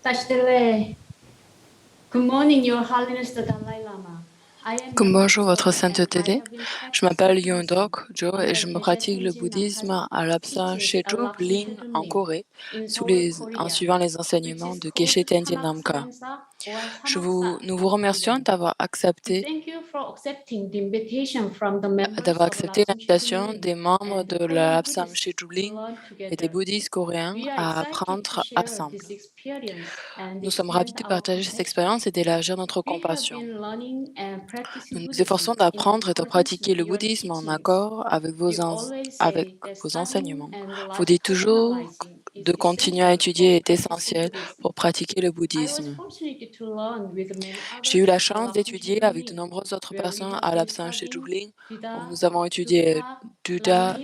Tashdele. Good morning, Your Holiness the Dalai Lama. I am a Bonjour, Buddhist Votre and I Sainteté. have been Je m'appelle practicing Yondok Buddhism Jo on et the je me Geshe pratique le Tenzin bouddhisme à Nampat l'Apsan teachings at Shechu Lobsang Bling en Chedunmin Corée in Seoul, en Korea, suivant les which enseignements is de called Geshe Tenzin Sanak Namka. Sansa or Sanoksa Nous vous in remercions Korean. d'avoir We accepté thank you for accepting the invitation from the members of Lobsang l'invitation Chedunmin des membres and the de Korean l'Apsan Buddhists Shechu to Bling learn et des together. bouddhistes coréens We are à excited to apprendre share ensemble. this experience and Nous sommes ravis expand de our partager cette compassion. expérience et d'élargir notre We have compassion. been learning and practicing Nous nous Buddhism efforçons in d'apprendre et de accordance pratiquer with le your bouddhisme en teachings. accord avec You always avec say that vos studying enseignements. and Vous dites logical toujours analyzing is de continuer à essential étudier for est practicing essentiel Buddhism. pour pratiquer le I was bouddhisme. fortunate to learn with many J'ai eu others la at chance Lobsang d'étudier avec de Chedunmin, nombreuses autres where we personnes have à been l'Apsan chez studying Jugling, où Buddha, nous avons étudié Dutta, Duda,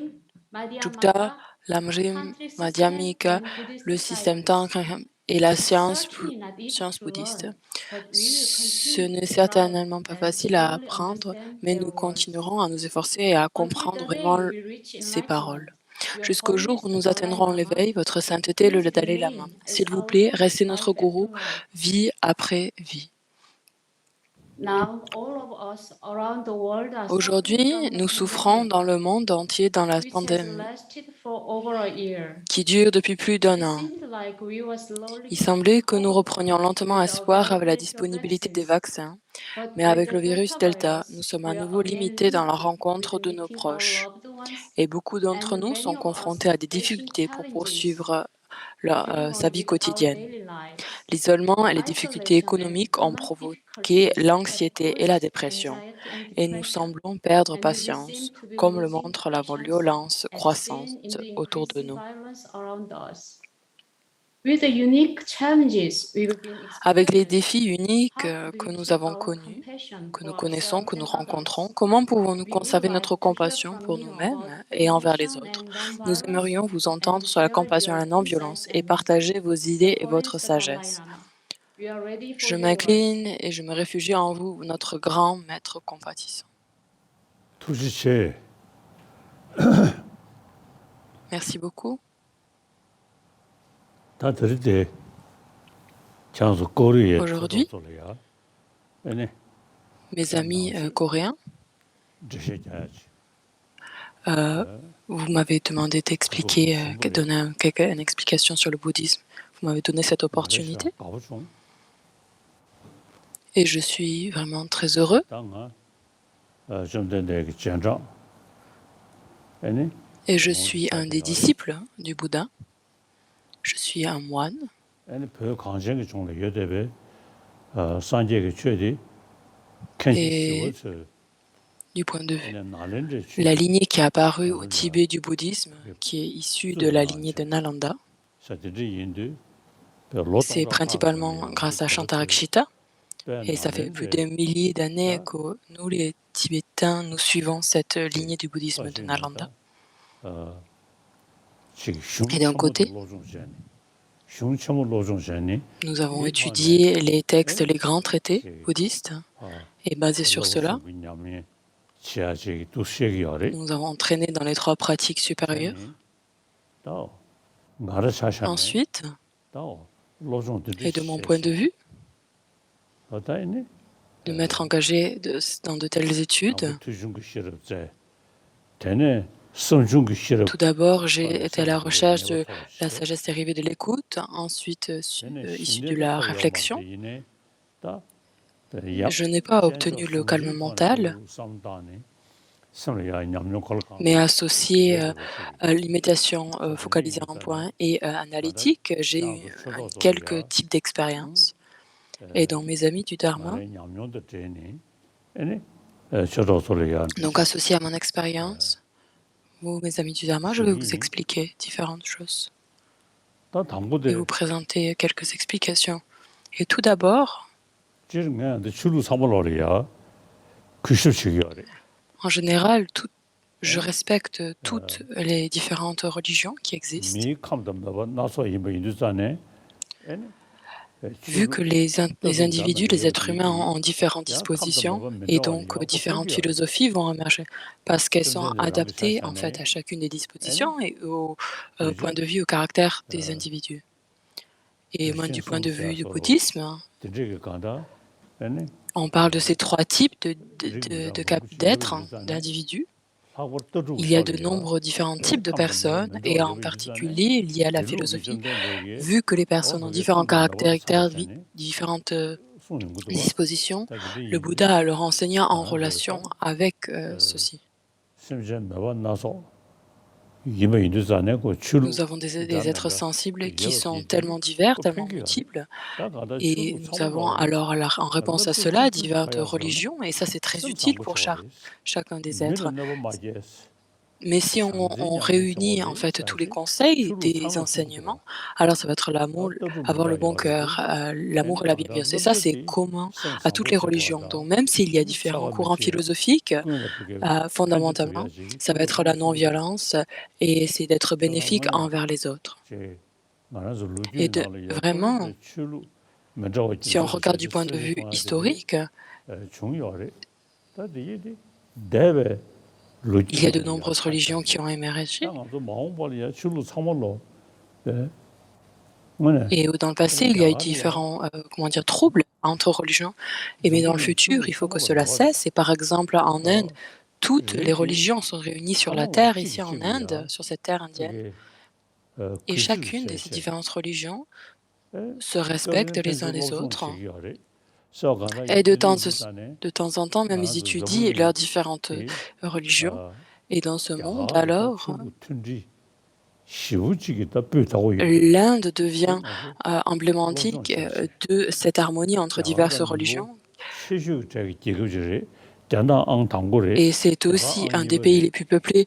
Lamrim, Jukta, Madhyamaka, Lamrim, tantric system, Madhyamika, and Buddhist le système disciples. Tantra et la It's certainly not easy science to bouddhiste. learn, but we will Ce continue n'est to try certainement pas and facile à thoroughly apprendre, understand mais their nous words. continuerons à nous efforcer et à Until comprendre the vraiment day we reach ces paroles. enlightenment, Your Jusqu'au jour Holiness où the nous Dalai atteindrons Lama, l'éveil, votre sainteté, le please Dalai Lama. remain as S'il vous our plaît, guru, restez notre life after gourou, life. vie après vie. Now, all of us around the world are suffering Aujourd'hui, from the nous souffrons pandemic, dans le monde entier dans la which has pandémie lasted for over a year. qui dure depuis plus d'un It an. seemed like we were slowly Il getting semblait que nous over reprenions lentement with the espoir avec la availability of disponibilité des vaccines. vaccins, But mais with avec the le virus Delta Delta, nous virus, sommes à we are nouveau again limités dans la limited with rencontre de nos meeting our proches. loved ones, Et beaucoup d'entre and nous many sont of us confrontés à des facing difficultés pour challenges poursuivre getting sa on vie with our quotidienne. daily lives. L'isolement et les difficultés Isolation and économiques ont economic provoqué difficulties have l'anxiété et la caused dépression, anxiety and et nous depression, semblons perdre and we seem patience, to be comme le losing montre la patience violence and croissante seeing in the autour de increasing nous. violence around us. With the unique challenges we've been Avec les experiencing, défis uniques how do que we nous keep avons our connus, compassion que nous for connaissons, ourselves que nous and rencontrons, others? comment pouvons-nous We would conserver notre like to hear compassion from pour you nous-mêmes about the et envers les compassion autres? and Nous non-violence aimerions vous and entendre sur la share compassion et your la non-violence insights et and wisdom. partager vos Your idées et votre Holiness the Dalai sagesse. Lama, we are ready for Je your words. m'incline et je me réfugie en vous, notre grand maître compatissant. 투지체 Merci beaucoup. 다 들을 때 장소 꼬리에 Aujourd'hui, 쳐서서야 아니 mes amis coréens, 저셔야지 vous m'avez demandé d'expliquer, donner une explication sur le bouddhisme. Vous m'avez donné cette opportunité et je suis vraiment très heureux. Et je suis un des disciples du Bouddha. Je suis un moine. Et du point de vue, la lignée qui est apparue au Tibet du bouddhisme, qui est issue de la lignée de Nalanda, c'est principalement grâce à Shantarakshita. Et ça fait plus de milliers d'années que nous, les Tibétains, nous suivons cette lignée du bouddhisme de Nalanda. Et d'un côté, nous avons étudié les textes, les grands traités bouddhistes, et basé sur cela, nous avons entraîné dans les 3 pratiques supérieures. Ensuite, et de mon point de vue, de m'être engagé dans de telles études, tout d'abord, j'ai été à la recherche de la sagesse dérivée de l'écoute, ensuite issue de la réflexion. Je n'ai pas obtenu le calme mental, mais associé à l'imitation focalisée en point et donc j'ai eu quelques types d'expériences. Et dans mes amis du Dharma, donc associé à mon expérience, vous, mes amis du Dharma, je vais vous expliquer différentes choses et vous présenter quelques explications. Et tout d'abord, en général, je respecte toutes les différentes religions qui existent. Vu que les individus, les êtres humains ont différentes dispositions et donc différentes philosophies vont émerger parce qu'elles sont adaptées en fait à chacune des dispositions et au point de vue, au caractère des individus. Et moi, du point de vue du bouddhisme, on parle de ces trois types d'êtres, d'individus. Il y a de nombreux différents types de personnes, et en particulier liés à la philosophie, vu que les personnes ont différents caractères, différentes dispositions, le Bouddha leur enseigna en relation avec ceci. Nous avons des êtres sensibles qui sont tellement divers, tellement multiples, et nous avons alors, en réponse à cela, diverses religions, et ça c'est très utile pour chacun des êtres. Mais si on réunit en fait tous les conseils des enseignements, alors ça va être l'amour, avoir le bon cœur, l'amour et la bienveillance. Et ça, c'est commun à toutes les religions. Donc même s'il y a différents courants philosophiques, fondamentalement, ça va être la non-violence et essayer d'être bénéfique envers les autres. Et vraiment, si on regarde du point de vue historique, il y a de nombreuses religions qui ont émergé. Et dans le passé, il y a eu différents troubles entre religions. Mais dans le futur, il faut que cela cesse. Et par exemple, en Inde, toutes les religions sont réunies sur la terre, ici en Inde, sur cette terre indienne. Et chacune de ces différentes religions se respectent les uns les autres. Et de temps en temps, même ils étudient leurs différentes religions. Et dans ce monde, alors, l'Inde devient emblématique de cette harmonie entre diverses religions. Et c'est aussi un des pays les plus peuplés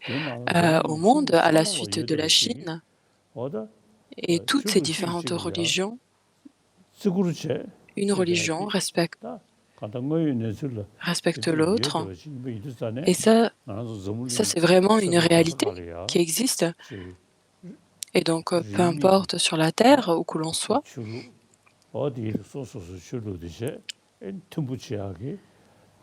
au monde, à la suite de la Chine. Et toutes ces différentes religions, une religion respecte l'autre. Et ça c'est vraiment une réalité qui existe. Et donc, peu importe sur la terre où que l'on soit,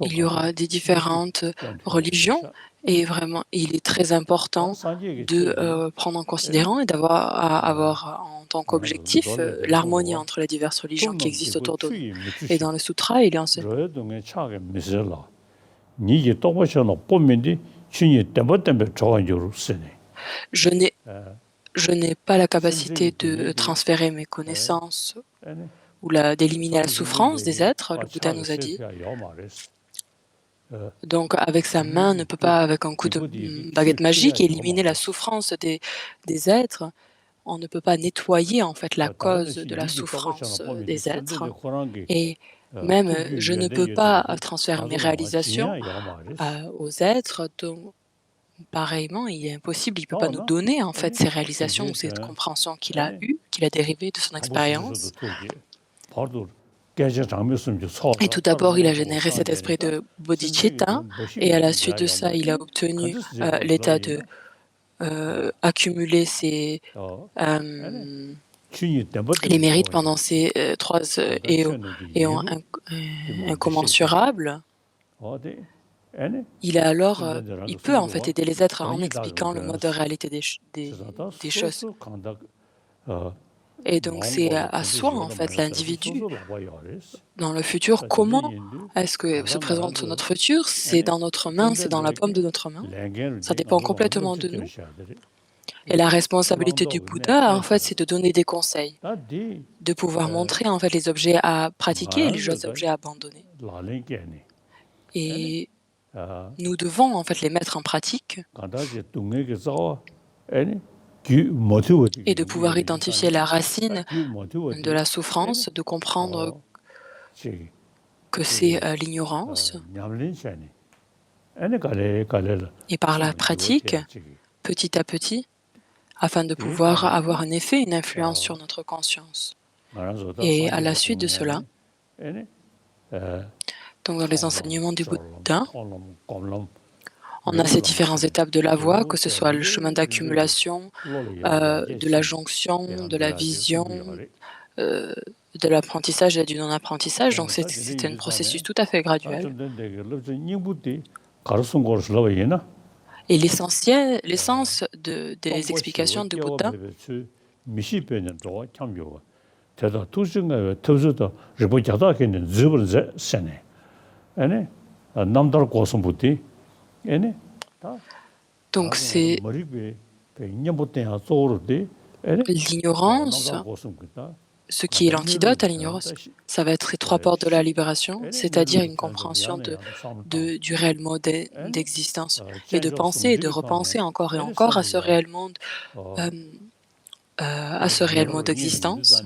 il y aura des différentes religions. Et vraiment, il est très important de prendre en considération et avoir en tant qu'objectif l'harmonie entre les diverses religions qui existent autour de nous. Et dans le sutra, il est enseigné. Je n'ai pas la capacité de transférer mes connaissances ou d'éliminer la souffrance des êtres, le Bouddha nous a dit. Donc, avec sa main, ne peut pas, avec un coup de baguette magique, éliminer la souffrance des êtres. On ne peut pas nettoyer, en fait, la cause de la souffrance des êtres. Et même, je ne peux pas transférer mes réalisations aux êtres. Donc, pareillement, il est impossible, il ne peut pas nous donner, en fait, ces réalisations ou cette compréhension qu'il a eue, qu'il a dérivée de son expérience. Et tout d'abord, il a généré cet esprit de bodhicitta, et à la suite de ça, il a obtenu l'état de accumuler les mérites pendant ces 3 éons incommensurables. Il peut en fait aider les êtres en expliquant le mode de réalité des choses. Et donc c'est à soi en fait l'individu. Dans le futur, comment est-ce que se présente notre futur? C'est dans notre main, c'est dans la paume de notre main. Ça dépend complètement de nous. Et la responsabilité du Bouddha, en fait, c'est de donner des conseils, de pouvoir montrer en fait les objets à pratiquer et les objets à abandonner. Et nous devons en fait les mettre en pratique et de pouvoir identifier la racine de la souffrance, de comprendre que c'est l'ignorance. Et par la pratique, petit à petit, afin de pouvoir avoir un effet, une influence sur notre conscience. Et à la suite de cela, donc dans les enseignements du Bouddha, on a ces différentes étapes de la voie, que ce soit le chemin d'accumulation, de la jonction, de la vision, de l'apprentissage et du non-apprentissage. Donc c'est un processus tout à fait graduel. Et l'essence des explications du Bouddha, 대다 투증가 터즈도 저번 자다게는 즈벌 세네 아니 남달 고성부티 아니 다 Donc c'est 머리베 배년부터 소르디 아니 l'ignorance, 남달 고성부터 ce qui est l'antidote à l'ignorance. Ça va être les trois portes de la libération, c'est-à-dire une compréhension du réel mode d'existence et de penser et de repenser encore et encore à ce réel monde, d'existence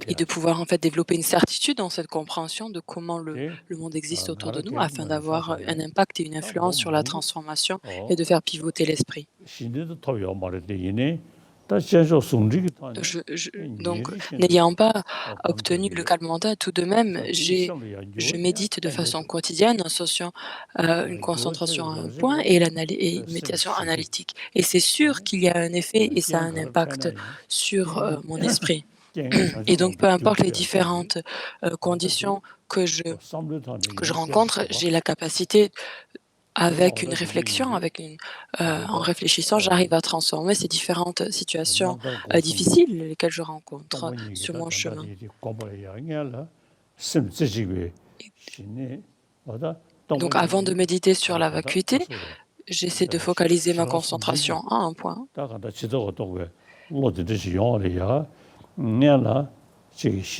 et de pouvoir en fait développer une certitude dans cette compréhension de comment le monde existe autour de nous afin d'avoir un impact et une influence sur la transformation et de faire pivoter l'esprit. Donc, n'ayant pas obtenu le calme mental, tout de même, je médite de façon quotidienne, associant une concentration à un point et une méditation analytique. Et c'est sûr qu'il y a un effet et ça a un impact sur mon esprit. Et donc, peu importe les différentes conditions que je rencontre, j'ai la capacité, avec une réflexion, en réfléchissant, j'arrive à transformer ces différentes situations difficiles lesquelles je rencontre sur mon chemin. Donc, avant de méditer sur la vacuité, j'essaie de focaliser ma concentration à un point.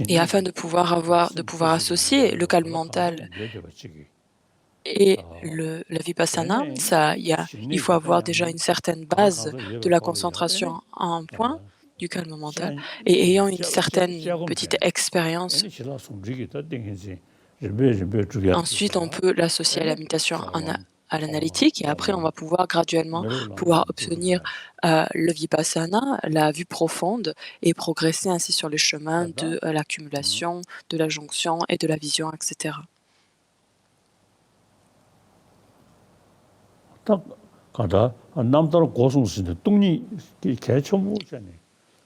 Et afin de pouvoir associer le calme mental et la vipassana, il faut avoir déjà une certaine base de la concentration à un point du calme mental et ayant une certaine petite expérience. Ensuite, on peut l'associer à la méditation à l'analytique et après, on va pouvoir graduellement obtenir le vipassana, la vue profonde et progresser ainsi sur le chemin de l'accumulation, de la jonction et de la vision, etc.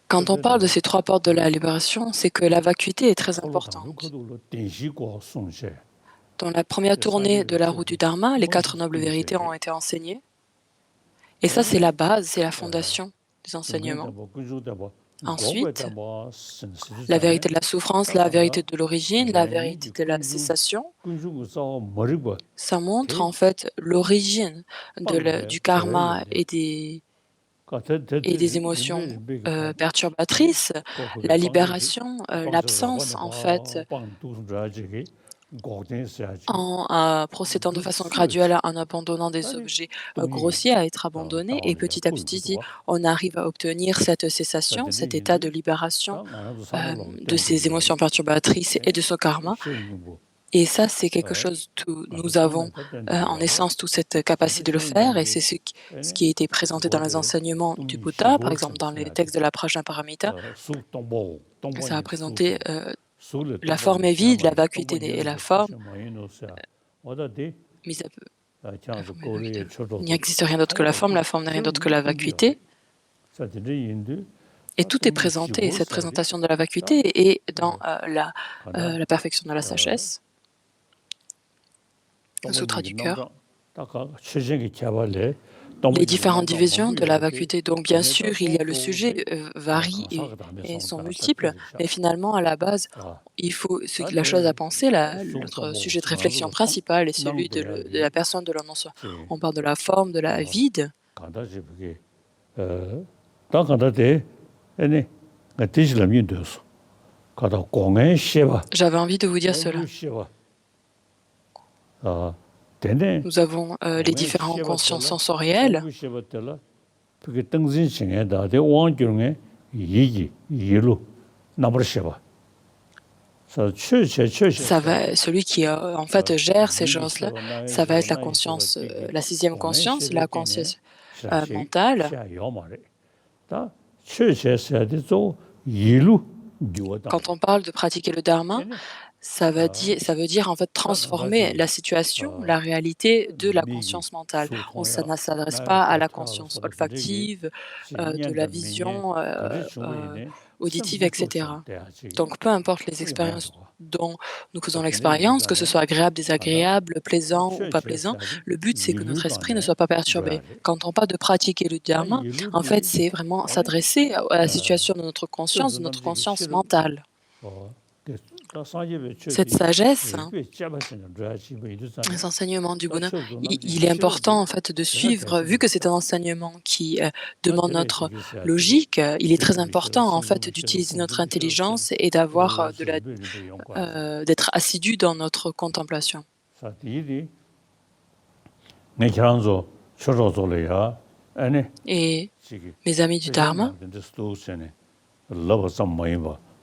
Quand on parle de ces trois portes de la libération, c'est que la vacuité est très importante. Dans la première tournée de la route du Dharma, les 4 nobles vérités ont été enseignées. Et ça, c'est la base, c'est la fondation des enseignements. Ensuite, la vérité de la souffrance, la vérité de l'origine, la vérité de la cessation, ça montre en fait l'origine du karma et des émotions perturbatrices, la libération, l'absence en fait, en procédant de façon graduelle, en abandonnant des objets grossiers à être abandonnés, et petit à petit, on arrive à obtenir cette cessation, cet état de libération de ces émotions perturbatrices et de ce karma. Et ça, c'est quelque chose que nous avons en essence toute cette capacité de le faire, et c'est ce qui a été présenté dans les enseignements du Bouddha, par exemple dans les textes de la Prajnaparamita. Ça a présenté la forme est vide, la vacuité est la forme. Il n'y existe rien d'autre que la forme n'est rien d'autre que la vacuité. Et tout est présenté, cette présentation de la vacuité est dans la perfection de la sagesse, le sutra du cœur. Les différentes divisions de la vacuité. Donc, bien sûr, il y a le sujet varie et sont multiples, mais finalement, à la base, la chose à penser, notre sujet de réflexion principal est celui de la personne de l'annonce. On parle de la forme, de la vide. J'avais envie de vous dire cela. Nous avons les différentes consciences sensorielles. Celui qui en fait gère ces choses-là, ça va être la conscience, la 6e conscience, la conscience mentale. Quand on parle de pratiquer le dharma, ça veut dire en fait transformer la situation, la réalité de la conscience mentale. Ça ne s'adresse pas à la conscience olfactive, de la vision auditive, etc. Donc peu importe les expériences dont nous faisons l'expérience, que ce soit agréable, désagréable, plaisant ou pas plaisant, le but c'est que notre esprit ne soit pas perturbé. Quand on parle de pratiquer le dharma, en fait c'est vraiment s'adresser à la situation de notre conscience mentale. Cette sagesse, les enseignements du Bouddha, il est important en fait de suivre, vu que c'est un enseignement qui demande notre logique, il est très important en fait d'utiliser notre intelligence et d'avoir d'être assidu dans notre contemplation. Et mes amis du Dharma,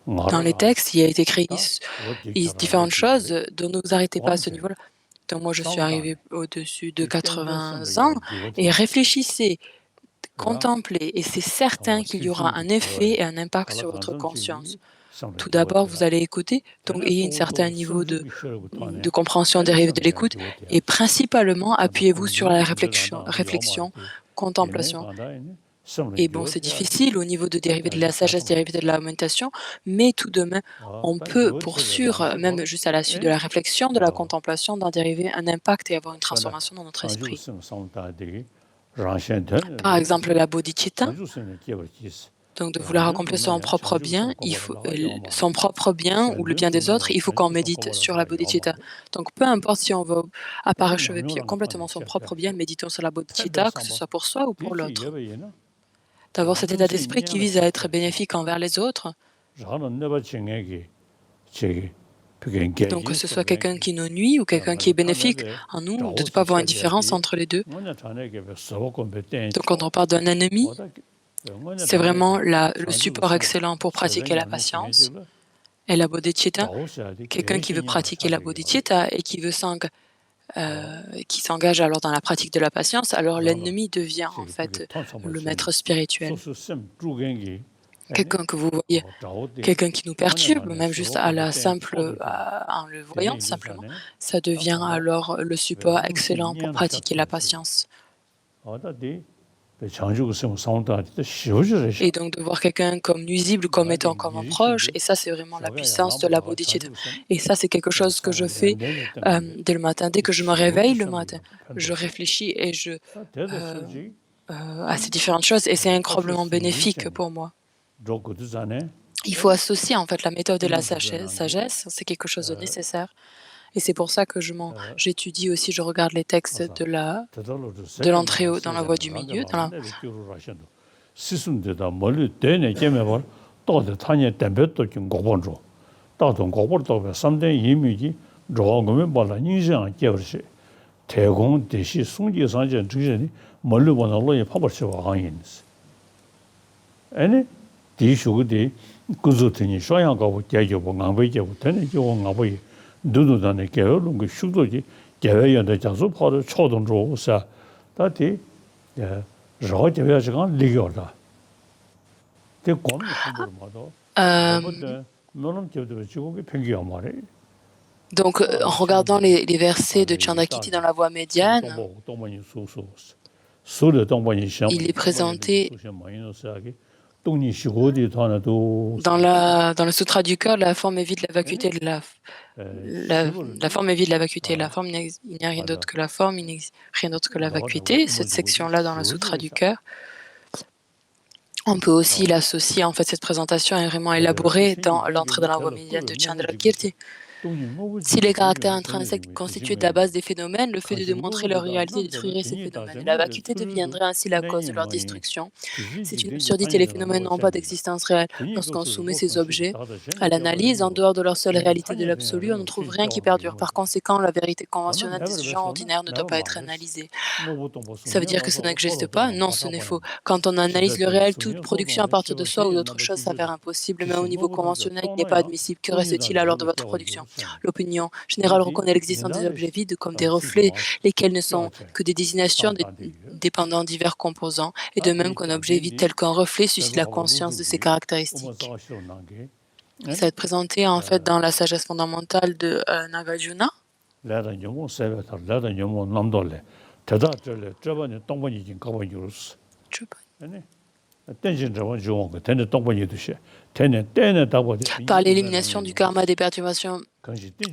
dans les textes, il y a été écrit différentes choses dont ne vous arrêtez pas à ce niveau-là. Donc moi, je suis arrivé au-dessus de 80 ans et réfléchissez, contemplez, et c'est certain qu'il y aura un effet et un impact sur votre conscience. Tout d'abord, vous allez écouter, donc ayez un certain niveau de compréhension dérivé de l'écoute, et principalement, appuyez-vous sur la réflexion, contemplation. Et bon, c'est difficile au niveau de dériver de la sagesse, dérivé de la méditation, mais tout de même, on peut, pour sûr, même juste à la suite de la réflexion, de la contemplation, d'en dériver un impact et avoir une transformation dans notre esprit. Par exemple, la bodhicitta, donc de vouloir accomplir son propre bien, son propre bien ou le bien des autres, il faut qu'on médite sur la bodhicitta. Donc peu importe si on veut apparachever complètement son propre bien, méditons sur la bodhicitta, que ce soit pour soi ou pour l'autre. D'avoir cet état d'esprit qui vise à être bénéfique envers les autres. Donc que ce soit quelqu'un qui nous nuit ou quelqu'un qui est bénéfique en nous, de ne pas avoir une différence entre les deux. Donc quand on parle d'un ennemi, c'est vraiment le support excellent pour pratiquer la patience et la bodhicitta. Quelqu'un qui veut pratiquer la bodhicitta et qui s'engage alors dans la pratique de la patience, alors l'ennemi devient en fait le maître spirituel. Quelqu'un que vous voyez, quelqu'un qui nous perturbe, même juste en le voyant simplement, ça devient alors le support excellent pour pratiquer la patience. Et donc de voir quelqu'un comme nuisible, comme étant comme un proche, et ça c'est vraiment la puissance de la bodhicitta. Et ça c'est quelque chose que je fais dès le matin. Dès que je me réveille le matin, je réfléchis et à ces différentes choses, et c'est incroyablement bénéfique pour moi. Il faut associer en fait la méthode et la sagesse, c'est quelque chose de nécessaire. Et c'est pour ça que j'étudie aussi, je regarde les textes de l'entrée dans la voie du milieu. Donc, en regardant les versets de Chandrakirti dans la voie médiane, il est présenté dans le Sutra du cœur, la forme est vide, la vacuité, la forme est vide, la vacuité, la forme, il n'y a rien d'autre que la forme, il n'y a rien d'autre que la vacuité. Cette section-là dans le Sutra du cœur, on peut aussi l'associer, en fait, cette présentation est vraiment élaborée dans l'entrée dans la voie médiane de Chandrakirti. Si les caractères intrinsèques constituaient de la base des phénomènes, le fait de démontrer leur réalité détruirait ces phénomènes. La vacuité deviendrait ainsi la cause de leur destruction. C'est une absurdité, les phénomènes n'ont pas d'existence réelle. Lorsqu'on soumet ces objets à l'analyse, en dehors de leur seule réalité de l'absolu, on ne trouve rien qui perdure. Par conséquent, la vérité conventionnelle des gens ordinaires ne doit pas être analysée. Ça veut dire que ça n'existe pas? Non, ce n'est faux. Quand on analyse le réel, toute production à partir de soi ou d'autre chose s'avère impossible, mais au niveau conventionnel, il n'est pas admissible. Que reste-t-il alors de votre production? L'opinion générale reconnaît l'existence des objets vides comme des reflets, lesquels ne sont que des désignations dépendant de divers composants, et de même qu'un objet vide tel qu'un reflet suscite la conscience de ses caractéristiques. Ça va être présenté en fait dans la sagesse fondamentale de Nagarjuna. Par l'élimination du karma des perturbations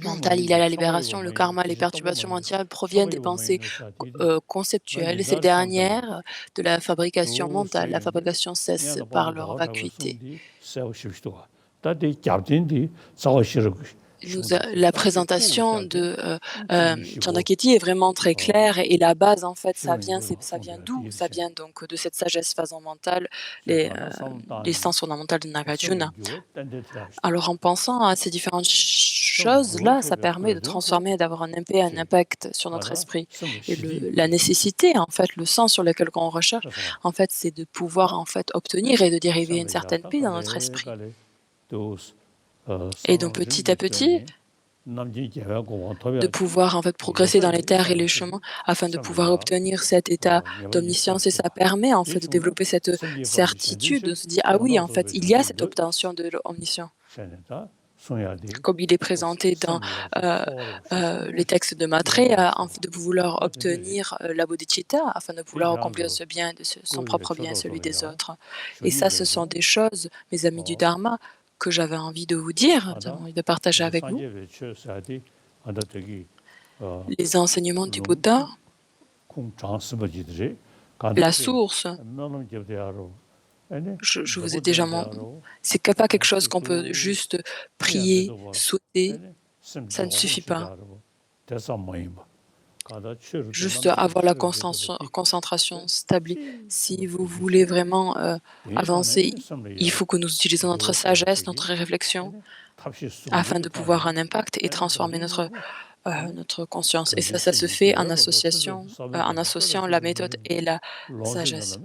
mentales, il y a la libération. Le karma, les perturbations mentales proviennent des pensées conceptuelles. Ces dernières, de la fabrication mentale, la fabrication cesse par leur vacuité. La présentation de Chandrakirti est vraiment très claire et la base, en fait, ça vient d'où? Ça vient donc de cette sagesse fondamentale, les sens fondamentales de Nagarjuna. Alors, en pensant à ces différentes choses-là, ça permet de transformer et d'avoir un impact sur notre esprit. Et la nécessité, en fait, le sens sur lequel on recherche, en fait, c'est de pouvoir, en fait, obtenir et de dériver une certaine paix dans notre esprit. Et donc petit à petit, de pouvoir en fait progresser dans les terres et les chemins afin de pouvoir obtenir cet état d'omniscience. Et ça permet en fait de développer cette certitude, de se dire ah oui, en fait, il y a cette obtention de l'omniscience. Comme il est présenté dans les textes de Maitreya, de vouloir obtenir la bodhicitta afin de vouloir accomplir ce bien, son propre bien et celui des autres. Et ça, ce sont des choses, mes amis du Dharma, que j'avais envie de vous dire, de partager avec vous. Les enseignements du Bouddha, la source, je vous ai déjà montré, c'est pas quelque chose qu'on peut juste prier, souhaiter, ça ne suffit pas. Juste avoir la concentration stable. Si vous voulez vraiment avancer, il faut que nous utilisions notre sagesse, notre réflexion, afin de pouvoir avoir un impact et transformer notre conscience. Et ça se fait en association, en associant la méthode et la sagesse.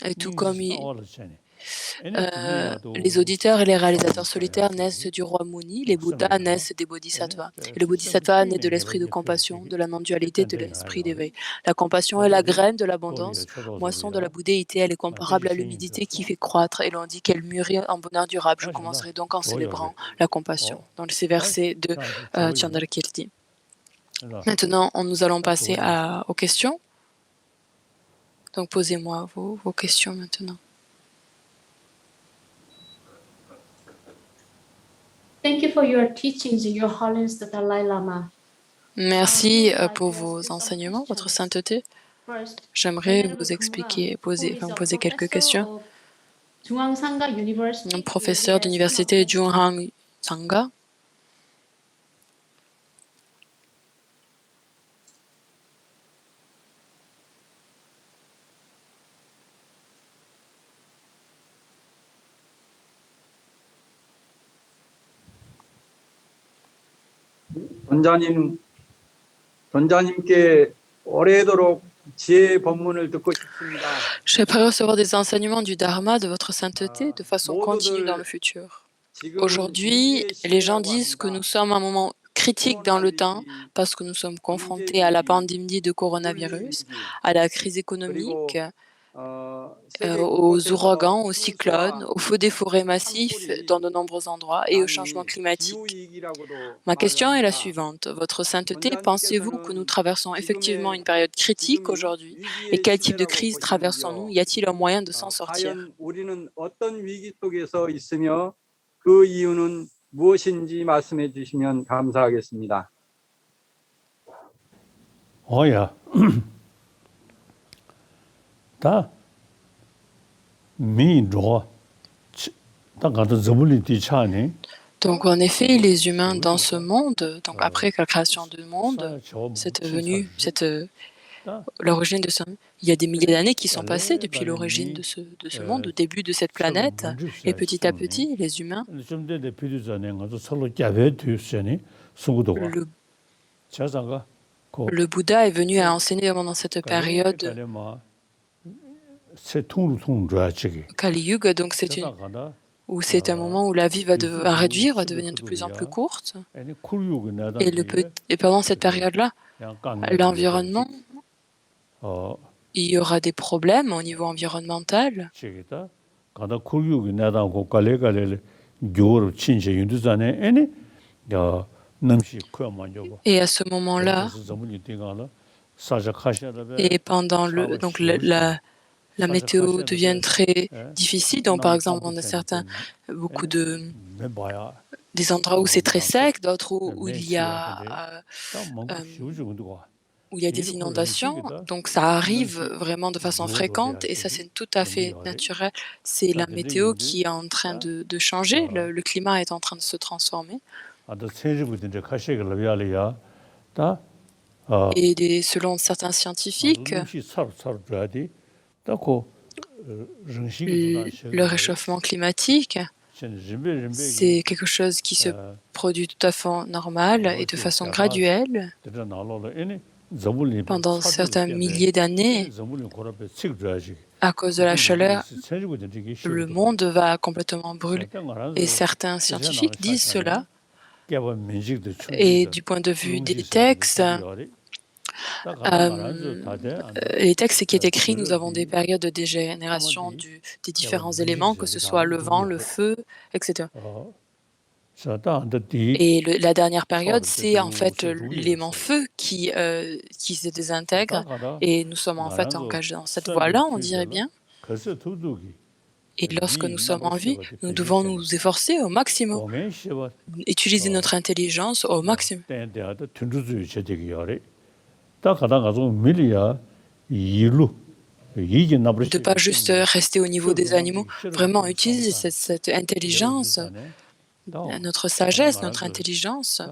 Et tout comme les auditeurs et les réalisateurs solitaires naissent du roi Muni, les Bouddhas naissent des bodhisattvas. Et le bodhisattva naît de l'esprit de compassion, de la non-dualité, de l'esprit d'éveil. La compassion est la graine de l'abondance, moisson de la bouddhéité. Elle est comparable à l'humidité qui fait croître et l'on dit qu'elle mûrit en bonheur durable. Je commencerai donc en célébrant la compassion. Dans ces versets de Chandrakirti. Maintenant, nous allons passer aux questions. Donc posez-moi vos questions maintenant. Thank you for your teachings, Your Holiness the Dalai Lama. Merci pour vos enseignements, votre sainteté. J'aimerais vous expliquer, poser quelques questions. Un professeur d'université Junhang Sangha. 전자님께 오래도록 지혜의 법문을 듣고 싶습니다. J'aimerais recevoir des enseignements du Dharma de votre sainteté de façon continue dans le futur. Aujourd'hui, les gens disent que nous sommes à un moment critique dans le temps parce que nous sommes confrontés à la pandémie de coronavirus, à la crise économique, aux ouragans, aux cyclones, aux feux des forêts massifs dans de nombreux endroits et au changement climatique. Ma question est la suivante. Votre sainteté, pensez-vous que nous traversons effectivement une période critique aujourd'hui? Et quel type de crise traversons-nous? Y a-t-il un moyen de s'en sortir? 그 이유는 무엇인지 말씀해 주시면 감사하겠습니다. 다 Donc en effet, les humains dans ce monde, donc après la création du monde, l'origine de ce monde, il y a des milliers d'années qui sont passées depuis l'origine de ce monde, au début de cette planète, et petit à petit, les humains, le Bouddha est venu à enseigner pendant cette période Kali Yuga, donc c'est un moment où la vie va devenir de plus en plus courte. Et pendant cette période-là, l'environnement, il y aura des problèmes au niveau environnemental. Et à ce moment-là, Et pendant la météo devient très difficile. Donc, par exemple, on a beaucoup des endroits où c'est très sec, d'autres où il y a des inondations. Donc, ça arrive vraiment de façon fréquente et ça, c'est tout à fait naturel. C'est la météo qui est en train de changer. Le climat est en train de se transformer. Et selon certains scientifiques, le réchauffement climatique, c'est quelque chose qui se produit tout à fait normal et de façon graduelle pendant certains milliers d'années. À cause de la chaleur, le monde va complètement brûler. Et certains scientifiques disent cela. Et du point de vue des textes, les textes qui est écrit, nous avons des périodes de dégénération des différents éléments, que ce soit le vent, le feu, etc. Et la dernière période, c'est en fait l'élément feu qui se désintègre. Et nous sommes en fait engagés dans cette voie-là, on dirait bien. Et lorsque nous sommes en vie, nous devons nous efforcer au maximum, utiliser notre intelligence au maximum. De ne pas juste rester au niveau des animaux, vraiment utiliser cette intelligence, notre sagesse, notre intelligence.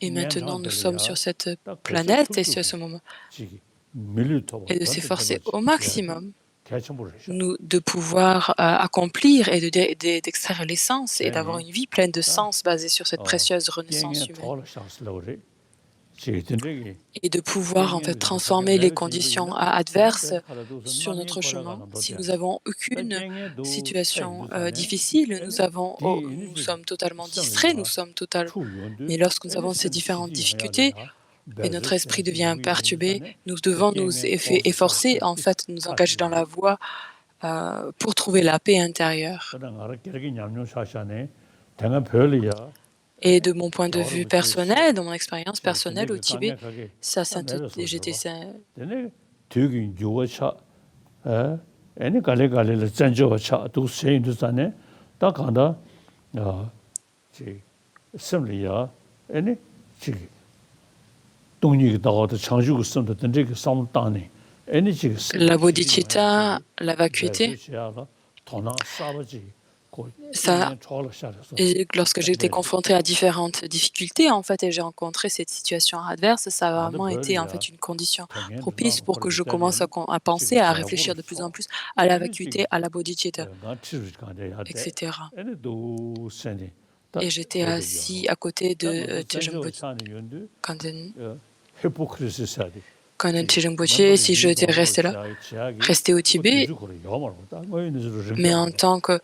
Et maintenant, nous sommes sur cette planète et sur ce moment. Et de s'efforcer au maximum de pouvoir accomplir et d'extraire l'essence et d'avoir une vie pleine de sens basée sur cette précieuse renaissance humaine. Et de pouvoir en fait transformer les conditions adverses sur notre chemin. Si nous n'avons aucune situation difficile, nous sommes totalement distraits, mais lorsque nous avons ces différentes difficultés et notre esprit devient perturbé, nous devons nous efforcer, en fait, nous engager dans la voie pour trouver la paix intérieure. Et de mon point de vue personnel, de mon expérience personnelle au Tibet, j'étais la bodhicitta, la vacuité. Et lorsque j'ai été confrontée à différentes difficultés, en fait, et j'ai rencontré cette situation adverse, ça a vraiment été en fait une condition propice pour que je commence à penser, à réfléchir de plus en plus à la vacuité, à la bodhicitta, etc. Et j'étais assis à côté de Kandan Rinpoche, si j'étais resté au Tibet, mais en tant que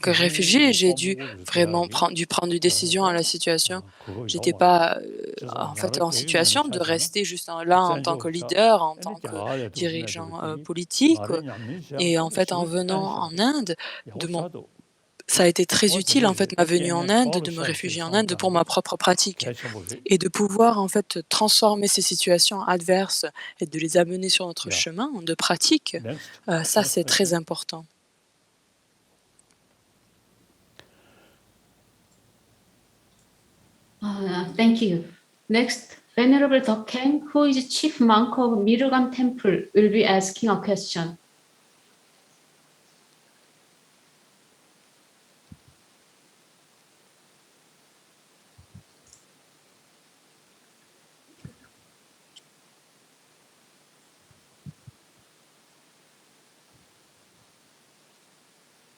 réfugié, j'ai dû vraiment prendre une décision à la situation. J'étais pas en fait en situation de rester juste là en tant que leader, en tant que dirigeant politique. Et en fait, en venant en Inde, ça a été très utile, en fait, ma venue en Inde, de me réfugier en Inde pour ma propre pratique et de pouvoir, en fait, transformer ces situations adverses et de les amener sur notre chemin de pratique. Ça, c'est très important. Thank you. Next, Venerable Dokeng, who is Chief Monk of Mirugam Temple, will be asking a question.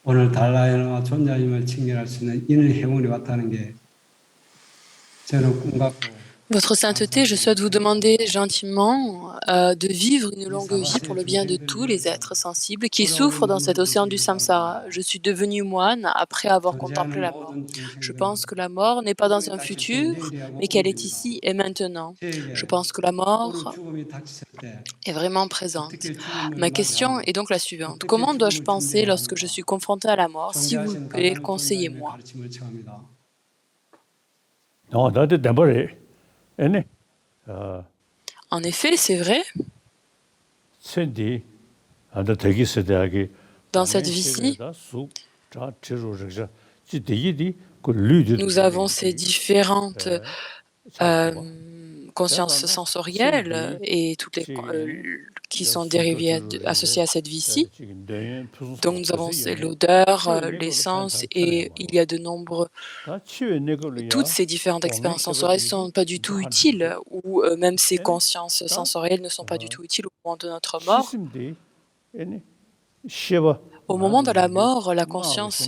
오늘 달라이라마 존자님을 칭찬할 수 있는 인을 해운에 왔다는 게 저는 꿈 같고 Votre sainteté, je souhaite vous demander gentiment de vivre une longue vie pour le bien de tous les êtres sensibles qui souffrent dans cet océan du samsara. Je suis devenu moine après avoir contemplé la mort. Je pense que la mort n'est pas dans un futur, mais qu'elle est ici et maintenant. Je pense que la mort est vraiment présente. Ma question est donc la suivante. Comment dois-je penser lorsque je suis confronté à la mort? Si vous le pouvez, conseillez-moi. 어, 나한테 내버려. 얘네. En effet, c'est vrai, 센디. 나 되기 세대하기. dans cette vie-ci, 쑥. 자, 지루적자. 지대이디 그 류들. nous avons ces différentes consciences sensorielles et toutes les qui sont dérivées associées à cette vie-ci. Donc nous avons l'odeur, les sens et il y a de nombreux... Toutes ces différentes expériences sensorielles ne sont pas du tout utiles ou même ces consciences sensorielles ne sont pas du tout utiles au moment de notre mort. Au moment de la mort, la conscience,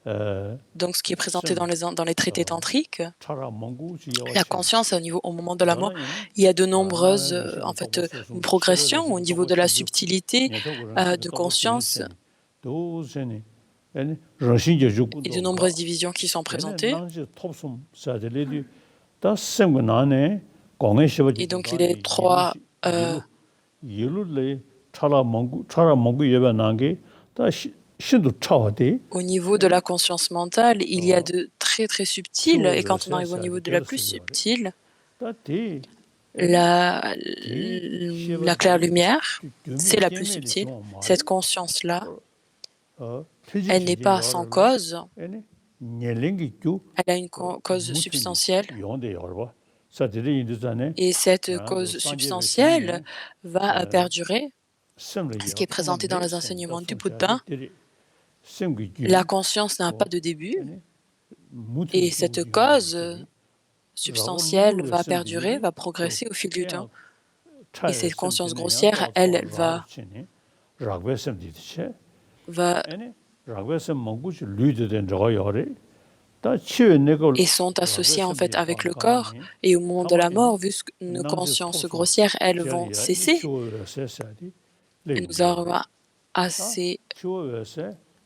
donc ce qui est présenté dans les traités tantriques, la conscience au moment de la mort, il y a de nombreuses, une progression au niveau de la subtilité de conscience et de nombreuses divisions qui sont présentées. Et donc les trois au niveau de la conscience mentale, il y a de très très subtils, et quand on arrive au niveau de la plus subtile, la claire lumière, c'est la plus subtile. Cette conscience-là, elle n'est pas sans cause, elle a une cause substantielle. Et cette cause substantielle va perdurer, ce qui est présenté dans les enseignements du Bouddha. La conscience n'a pas de début et cette cause substantielle va perdurer, va progresser au fil du temps. Et cette conscience grossière, elle va et sont associées en fait avec le corps. Et au moment de la mort, vu que nos consciences grossières, elles vont cesser. Et nous arrivons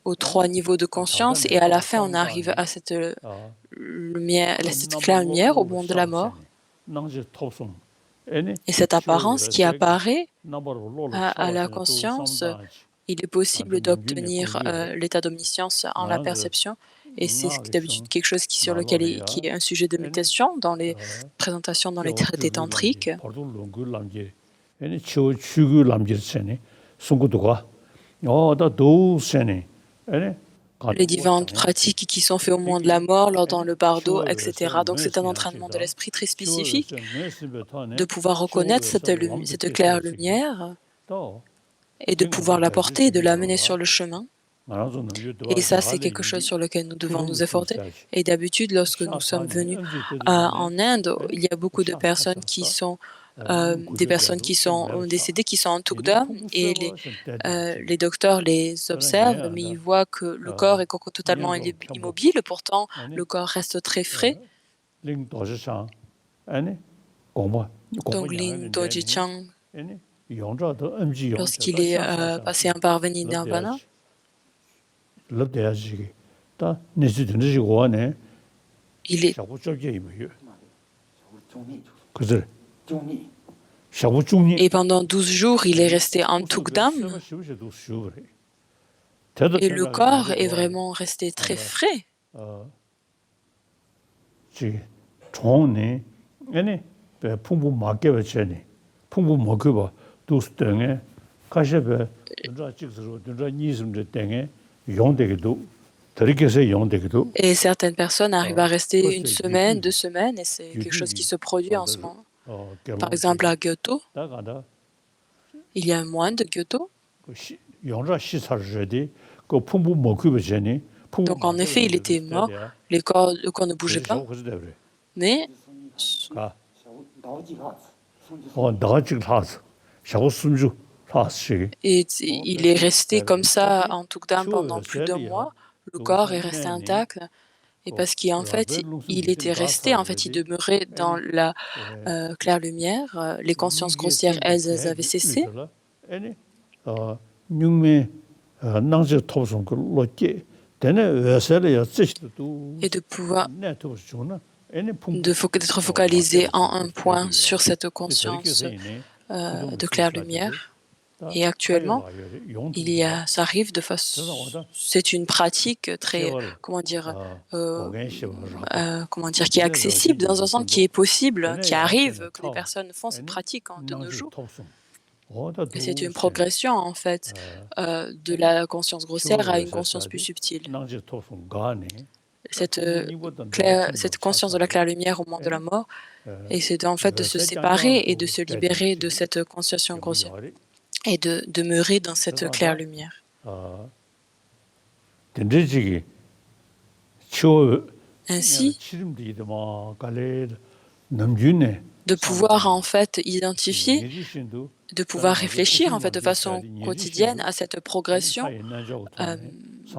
aux trois niveaux de conscience et à la fin, on arrive à cette lumière, cette claire lumière au moment de la mort. Et cette apparence qui apparaît à la conscience, il est possible d'obtenir l'état d'omniscience en la perception. Et c'est d'habitude quelque chose qui est un sujet de méditation dans les présentations dans les traités tantriques. Les différentes pratiques qui sont faites au moment de la mort, lors dans le bardo, etc. Donc c'est un entraînement de l'esprit très spécifique de pouvoir reconnaître cette claire lumière et de pouvoir la porter, de l'amener sur le chemin. Et ça, c'est quelque chose sur lequel nous devons nous efforcer. Et d'habitude, lorsque nous sommes venus en Inde, il y a beaucoup de personnes qui sont décédées, qui sont en Tugda, et les docteurs les observent, mais ils voient que le corps est totalement immobile, pourtant le corps reste très frais. Donc Ling Doji Chang, lorsqu'il est passé en parvenu nirvana, il est... Et pendant 12 jours, il est resté en Tugdam. Et le corps est vraiment resté très frais. Et certaines personnes arrivent à rester une semaine, 2 semaines, et c'est quelque chose qui se produit en ce moment. Par exemple, à Kyoto, il y a un moine de Kyoto. Donc, en effet, il était mort. Le corps ne bougeait pas. Mais et il est resté comme ça en Tugdam pendant plus d'1 mois. Le corps est resté intact. Et parce qu'en fait, il était resté, en fait, il demeurait dans la claire lumière. Les consciences grossières, elles avaient cessé. Et d'être focalisé en un point sur cette conscience de claire lumière. Et actuellement, ça arrive de façon, c'est une pratique très, qui est accessible dans un sens qui est possible, qui arrive, que les personnes font cette pratique de nos jours. Et c'est une progression en fait de la conscience grossière à une conscience plus subtile. Cette conscience de la claire lumière au moment de la mort, et c'est en fait de se séparer et de se libérer de cette conscience grossière et de demeurer dans cette claire lumière. Ainsi, de pouvoir en fait identifier, de pouvoir réfléchir en fait de façon quotidienne à cette progression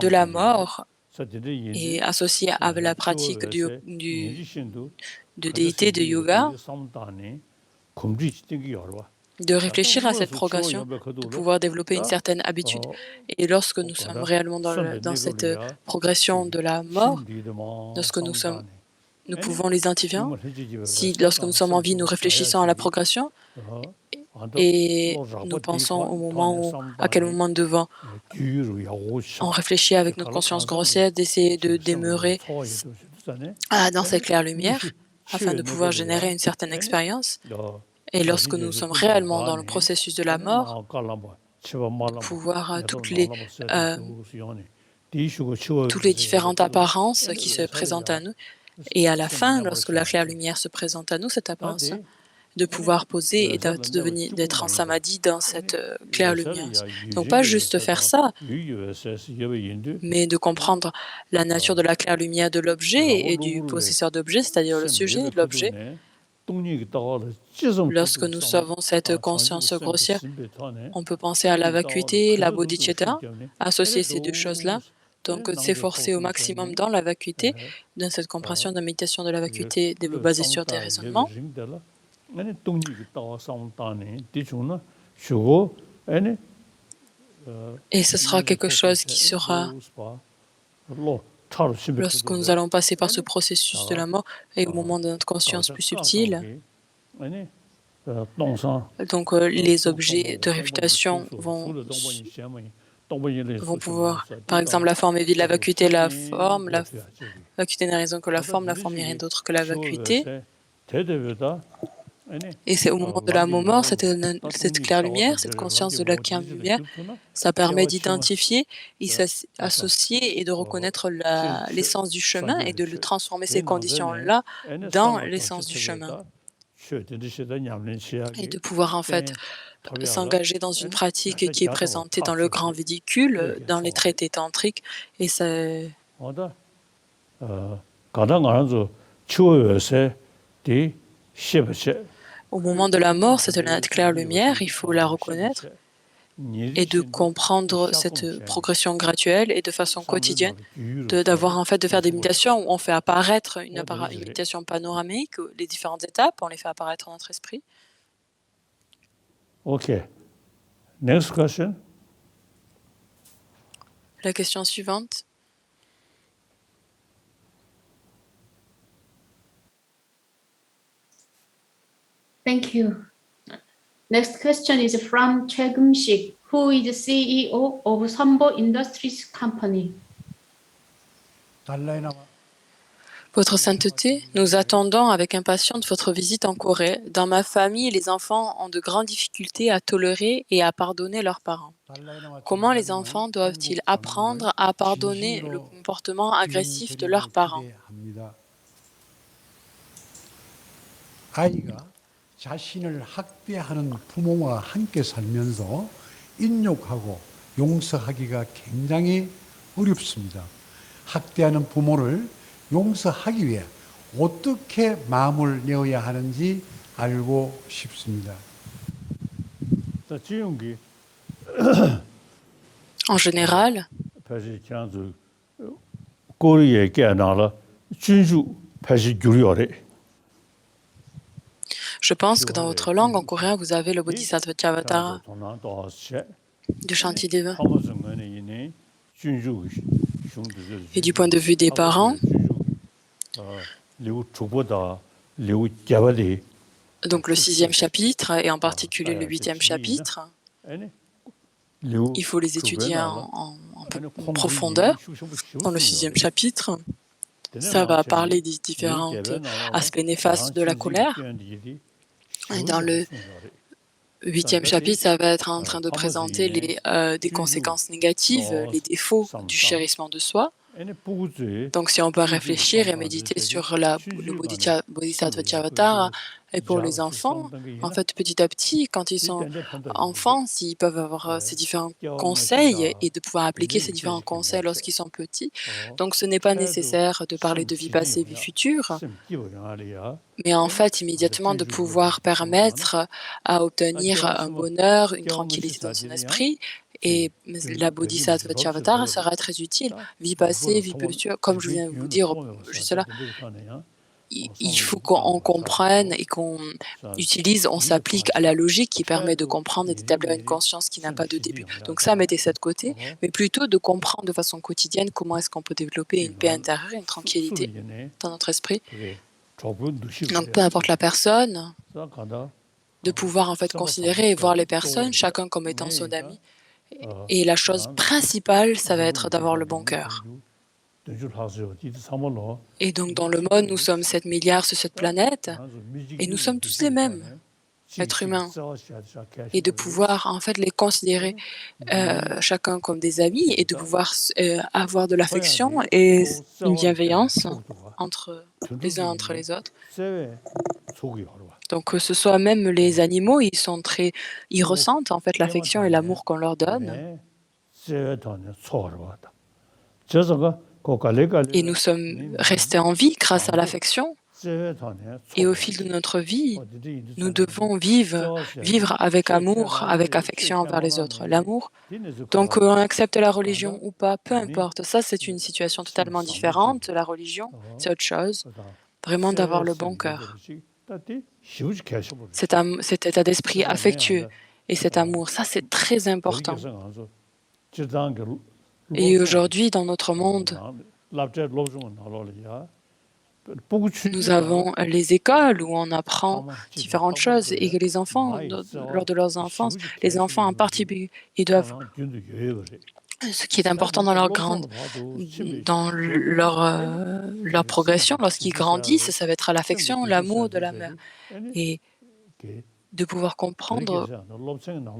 de la mort et associée à la pratique de déité de yoga, de réfléchir à cette progression, de pouvoir développer une certaine habitude. Et lorsque nous sommes réellement dans cette progression de la mort, lorsque nous pouvons l'identifier, lorsque nous sommes en vie, nous réfléchissons à la progression et nous pensons au moment à quel moment devant on réfléchit avec notre conscience grossière d'essayer de demeurer dans cette claire lumière afin de pouvoir générer une certaine expérience. Et lorsque nous sommes réellement dans le processus de la mort, pouvoir toutes les différentes apparences qui se présentent à nous. Et à la fin, lorsque la claire lumière se présente à nous, cette apparence, de pouvoir poser et d'être en samadhi dans cette claire lumière. Donc pas juste faire ça, mais de comprendre la nature de la claire lumière de l'objet et du possesseur d'objet, c'est-à-dire le sujet de l'objet. Lorsque nous savons cette conscience grossière, on peut penser à la vacuité, la bodhicitta, associer ces deux choses-là. Donc, s'efforcer au maximum dans la vacuité, dans cette compréhension de la méditation de la vacuité basée sur des raisonnements. Et ce sera quelque chose qui sera, lorsque nous allons passer par ce processus de la mort et au moment de notre conscience plus subtile, donc les objets de réputation vont pouvoir, par exemple, la forme est vide, la vacuité, la forme, la vacuité n'est raison que la forme n'est rien d'autre que la vacuité. Et c'est au moment de la mort, cette claire lumière, cette conscience de la claire lumière, ça permet d'identifier, associer et de reconnaître l'essence du chemin et de transformer ces conditions-là dans l'essence du chemin. Et de pouvoir en fait s'engager dans une pratique qui est présentée dans le grand véhicule, dans les traités tantriques, et ça. Au moment de la mort, cette claire lumière, il faut la reconnaître et de comprendre cette progression graduelle et de façon quotidienne, de faire des méditations où on fait apparaître une méditation panoramique, les différentes étapes, on les fait apparaître dans notre esprit. OK. Next question. La question suivante. Thank you. Next question is from Choi Geum-sik, who is CEO of Sambo Industries Company. Votre sainteté, nous attendons avec impatience votre visite en Corée. Dans ma famille, les enfants ont de grandes difficultés à tolérer et à pardonner leurs parents. Comment les enfants doivent-ils apprendre à pardonner le comportement agressif de leurs parents? 자신을 학대하는 부모와 함께 살면서 인욕하고 용서하기가 굉장히 어렵습니다. 학대하는 부모를 용서하기 위해 어떻게 마음을 내어야 하는지 알고 싶습니다. En général, 준주 89료래. Je pense que dans votre langue, en coréen, vous avez le Bodhisattva Chavatara du chantier divin. Et du point de vue des parents, donc le 6e chapitre, et en particulier le 8e chapitre, il faut les étudier en profondeur. Dans le 6e chapitre, ça va parler des différents aspects néfastes de la colère. Et dans le 8e chapitre, ça va être en train de présenter des conséquences négatives, les défauts du chérissement de soi. Donc, si on peut réfléchir et méditer sur le Bodhisattva Chavatara, et pour les enfants, en fait, petit à petit, quand ils sont enfants, ils peuvent avoir ces différents conseils et de pouvoir appliquer ces différents conseils lorsqu'ils sont petits. Donc, ce n'est pas nécessaire de parler de vie passée, vie future, mais en fait, immédiatement, de pouvoir permettre à obtenir un bonheur, une tranquillité dans son esprit. Et la Bodhisattva Chavatara sera très utile. Vie passée, vie future, comme je viens de vous dire juste là, il faut qu'on comprenne et qu'on utilise, on s'applique à la logique qui permet de comprendre et d'établir une conscience qui n'a pas de début. Donc ça, mettez ça de côté, mais plutôt de comprendre de façon quotidienne comment est-ce qu'on peut développer une paix intérieure, une tranquillité dans notre esprit. Donc peu importe la personne, de pouvoir en fait considérer et voir les personnes, chacun comme étant son ami. Et la chose principale, ça va être d'avoir le bon cœur. Et donc dans le monde, nous sommes 7 milliards sur cette planète, et nous sommes tous les mêmes êtres humains. Et de pouvoir en fait les considérer chacun comme des amis, et de pouvoir avoir de l'affection et une bienveillance entre les uns entre les autres. Donc que ce soit même les animaux, ils ressentent en fait l'affection et l'amour qu'on leur donne. Et nous sommes restés en vie grâce à l'affection. Et au fil de notre vie, nous devons vivre avec amour, avec affection envers les autres. L'amour, donc on accepte la religion ou pas, peu importe. Ça, c'est une situation totalement différente. La religion, c'est autre chose. Vraiment d'avoir le bon cœur. Cet état d'esprit affectueux et cet amour, ça c'est très important. Et aujourd'hui, dans notre monde, nous avons les écoles où on apprend différentes choses et que les enfants, lors de leur enfance, les enfants en particulier, ils doivent, ce qui est important dans leur progression, lorsqu'ils grandissent, ça va être l'affection, l'amour de la mère. Et de pouvoir comprendre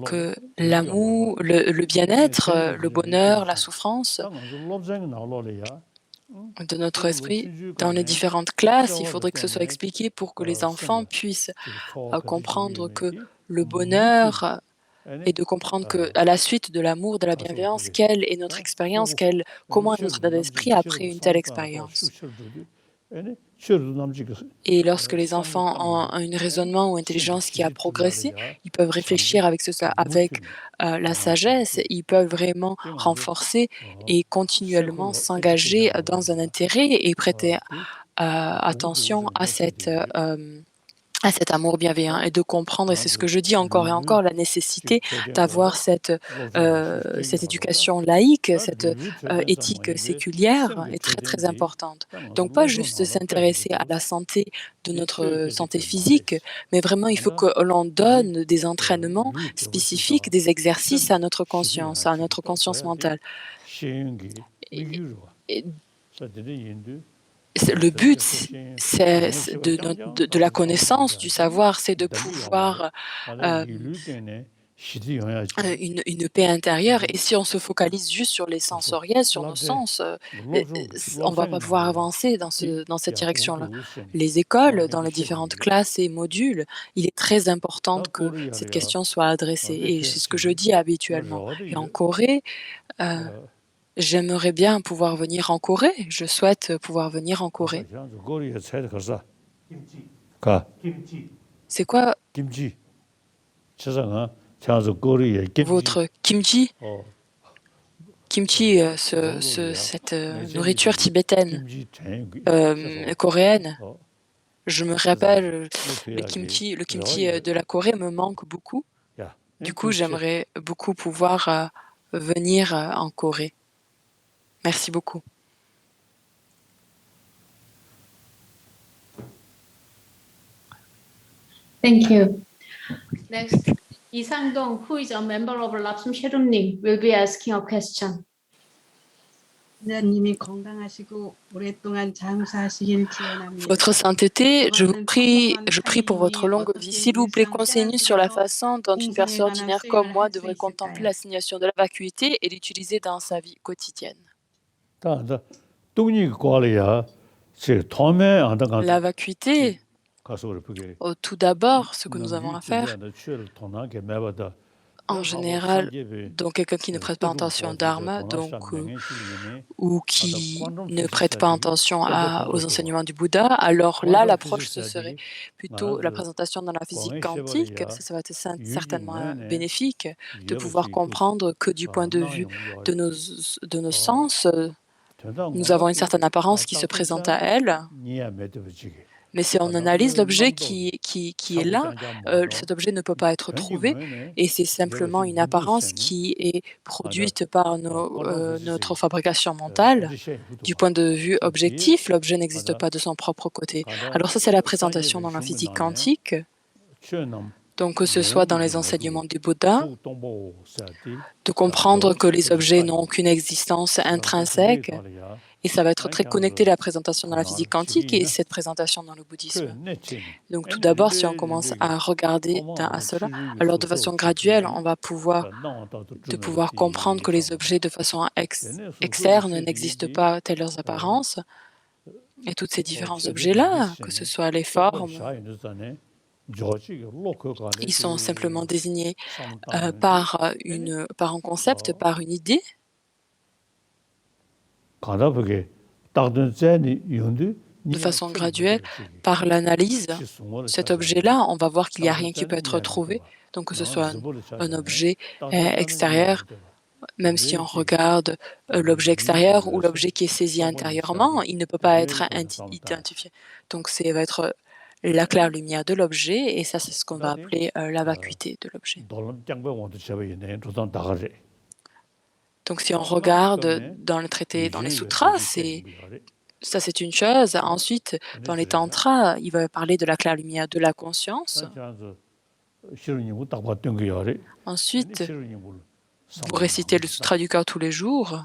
que l'amour, le bien-être, le bonheur, la souffrance de notre esprit, dans les différentes classes, il faudrait que ce soit expliqué pour que les enfants puissent comprendre que le bonheur et de comprendre qu'à la suite de l'amour, de la bienveillance, quelle est notre expérience, comment est notre état d'esprit après une telle expérience. Et lorsque les enfants ont un raisonnement ou intelligence qui a progressé, ils peuvent réfléchir avec la sagesse, ils peuvent vraiment renforcer et continuellement s'engager dans un intérêt et prêter attention à cet amour bienveillant et de comprendre, et c'est ce que je dis encore et encore, la nécessité d'avoir cette éducation laïque, cette éthique séculière est très très importante. Donc pas juste s'intéresser à la santé de notre santé physique, mais vraiment il faut que l'on donne des entraînements spécifiques, des exercices à notre conscience mentale. Et le but de la connaissance, du savoir, c'est de pouvoir une paix intérieure. Et si on se focalise juste sur les sensoriels, sur nos sens, on ne va pas pouvoir avancer dans cette direction-là. Les écoles, dans les différentes classes et modules, il est très important que cette question soit adressée. Et c'est ce que je dis habituellement. Et en Corée, j'aimerais bien pouvoir venir en Corée. Je souhaite pouvoir venir en Corée. C'est quoi votre kimchi? kimchi, cette nourriture tibétaine, coréenne. Je me rappelle, le kimchi de la Corée me manque beaucoup. Du coup, j'aimerais beaucoup pouvoir venir en Corée. Merci beaucoup. Thank you. Next, Lee Sang-dong, who is a member of Lapsum Sherum님, will be asking a question. Votre sainteté, je prie pour votre longue vie. S'il vous plaît, conseillez-nous sur la façon dont une personne ordinaire comme moi devrait contempler l'assignation de la vacuité et l'utiliser dans sa vie quotidienne. La vacuité, tout d'abord, ce que nous avons à faire, en général, donc quelqu'un qui ne prête pas attention au dharma, ou qui ne prête pas attention aux enseignements du Bouddha, alors là, l'approche, ce serait plutôt la présentation dans la physique quantique. Ça va être certainement bénéfique de pouvoir comprendre que du point de vue de nos sens, nous avons une certaine apparence qui se présente à elle. Mais si on analyse l'objet qui est là, cet objet ne peut pas être trouvé et c'est simplement une apparence qui est produite par notre fabrication mentale. Du point de vue objectif, l'objet n'existe pas de son propre côté. Alors ça, c'est la présentation dans la physique quantique. Donc que ce soit dans les enseignements du Bouddha, de comprendre que les objets n'ont aucune existence intrinsèque. Et ça va être très connecté la présentation dans la physique quantique et cette présentation dans le bouddhisme. Donc tout d'abord, si on commence à regarder à cela, alors de façon graduelle, on va pouvoir comprendre que les objets de façon externe n'existent pas telles leurs apparences. Et tous ces différents objets-là, que ce soit les formes, ils sont simplement désignés par un concept, par une idée. De façon graduelle, par l'analyse, cet objet-là, on va voir qu'il n'y a rien qui peut être trouvé. Donc que ce soit un objet extérieur, même si on regarde l'objet extérieur ou l'objet qui est saisi intérieurement, il ne peut pas être identifié. Donc ça va être la claire lumière de l'objet, et ça c'est ce qu'on va appeler la vacuité de l'objet. Donc si on regarde dans le traité, dans les sutras, ça c'est une chose. Ensuite, dans les tantras, il va parler de la claire lumière de la conscience. Ensuite, vous récitez le sutra du cœur tous les jours,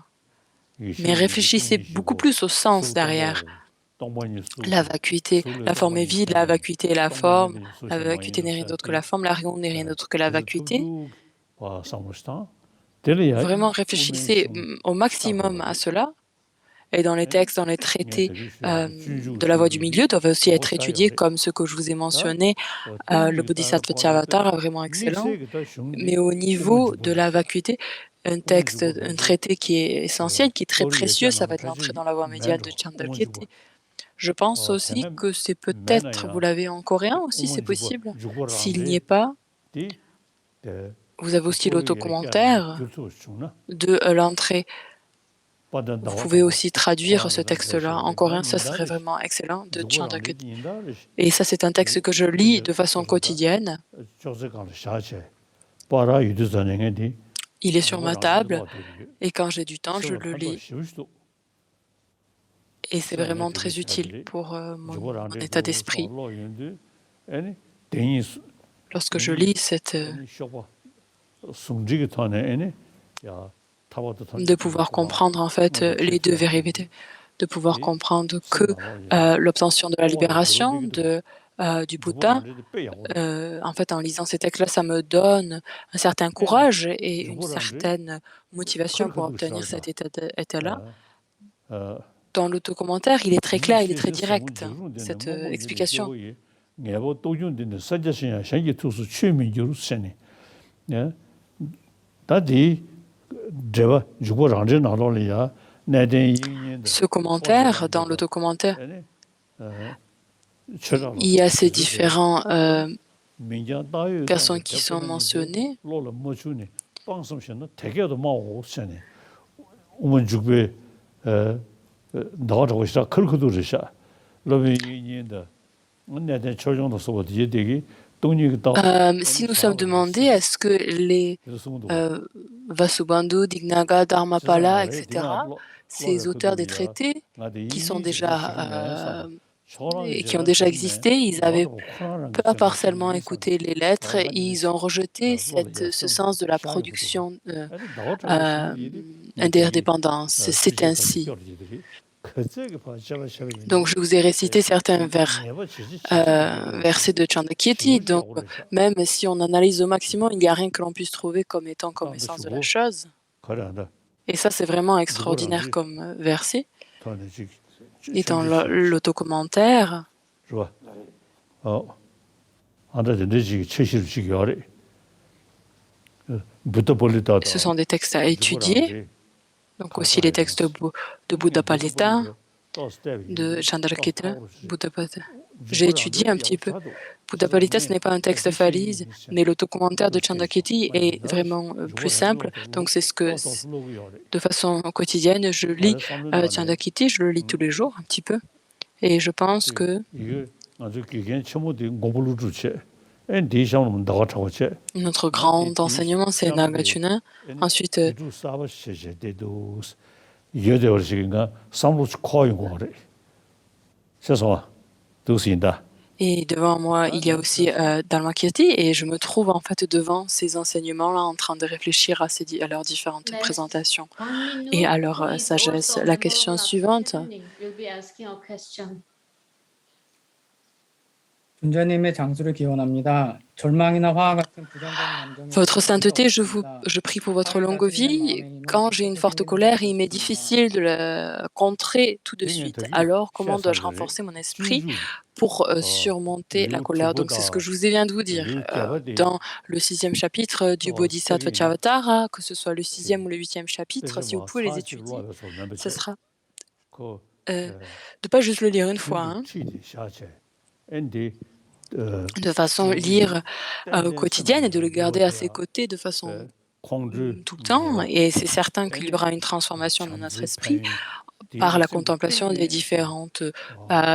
mais réfléchissez beaucoup plus au sens derrière. La vacuité, la forme est vide, la vacuité est la forme, la vacuité n'est rien d'autre que la forme, la raison n'est rien d'autre que la vacuité. Vraiment réfléchissez au maximum à cela. Et dans les textes, dans les traités de la voie du milieu doivent aussi être étudiés comme ce que je vous ai mentionné. Le Bodhisattva Tyavatar est vraiment excellent. Mais au niveau de la vacuité, un traité qui est essentiel, qui est très précieux, ça va être l'entrée dans la voie médiale de Chandrakirti. Je pense aussi que c'est peut-être, vous l'avez en coréen aussi, c'est possible. S'il n'y est pas, vous avez aussi l'autocommentaire de l'entrée. Vous pouvez aussi traduire ce texte-là en coréen, ça serait vraiment excellent, de Chandrakirti. Et ça, c'est un texte que je lis de façon quotidienne. Il est sur ma table, et quand j'ai du temps, je le lis. Et c'est vraiment très utile pour mon état d'esprit. Lorsque je lis de pouvoir comprendre en fait les deux vérités, de pouvoir comprendre que l'obtention de la libération du Bouddha, en fait en lisant ces textes-là, ça me donne un certain courage et une certaine motivation pour obtenir cet état-là. Dans l'autocommentaire, il est très clair, il est très direct, cette explication. Ce commentaire, dans l'autocommentaire, il y a ces différents personnes qui sont mentionnées. 우먼 죽배 나가고 있어. 그렇게도 그러셔. 러비 이년다. 언내한테 조정도 써고 뒤에 되기 Si nous sommes demandés, est-ce que les Vasubandhu, Dignaga, Dharmapala, etc., ces auteurs des traités qui sont déjà et qui ont déjà existé, ils avaient pas partiellement écouté les lettres et ils ont rejeté ce sens de la production interdépendance. C'est ainsi. Donc, je vous ai récité certains versets de Chandakirti. Donc, même si on analyse au maximum, il n'y a rien que l'on puisse trouver comme étant comme essence de la chose. Et ça, c'est vraiment extraordinaire comme verset. Et dans l'autocommentaire, ce sont des textes à étudier. Donc aussi les textes de Buddhapalita, de Chandrakirti, Buddhapalita. J'ai étudié un petit peu. Buddhapalita, ce n'est pas un texte falise, mais l'autocommentaire de Chandrakirti est vraiment plus simple. Donc c'est ce que, de façon quotidienne, je lis Chandrakirti, je le lis tous les jours un petit peu. Et je pense que notre grand enseignement, c'est Nagarjuna. Ensuite, et devant moi, il y a aussi Dharmakirti, et je me trouve en fait devant ces enseignements-là en train de réfléchir à leurs différentes présentations et à leur sagesse. La question suivante. Votre sainteté, je prie pour votre longue vie. Quand j'ai une forte colère, il m'est difficile de la contrer tout de suite. Alors, comment dois-je renforcer mon esprit pour surmonter la colère? Donc, c'est ce que je vous viens de vous dire. Dans le 6e chapitre du Bodhisattva Chavatara, que ce soit le 6e ou le 8e chapitre, si vous pouvez les étudier, ce sera de ne pas juste le lire une fois, de façon lire quotidienne et de le garder à ses côtés de façon tout le temps. Et c'est certain qu'il y aura une transformation de notre esprit par la contemplation des différentes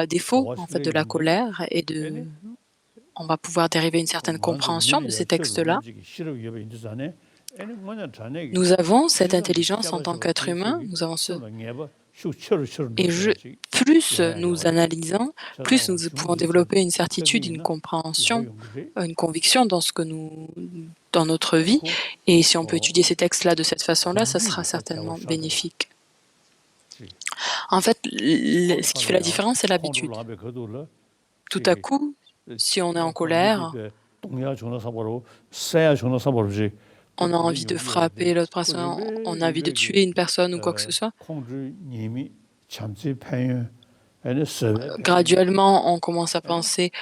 défauts en fait, de la colère et on va pouvoir dériver une certaine compréhension de ces textes-là. Nous avons cette intelligence en tant qu'être humain, nous avons et plus nous analysons, plus nous pouvons développer une certitude, une compréhension, une conviction dans dans notre vie. Et si on peut étudier ces textes-là de cette façon-là, ça sera certainement bénéfique. En fait, ce qui fait la différence, c'est l'habitude. Tout à coup, si on est en colère, on a envie de frapper l'autre personne, on a envie de tuer une personne ou quoi que ce soit. Graduellement, on commence à penser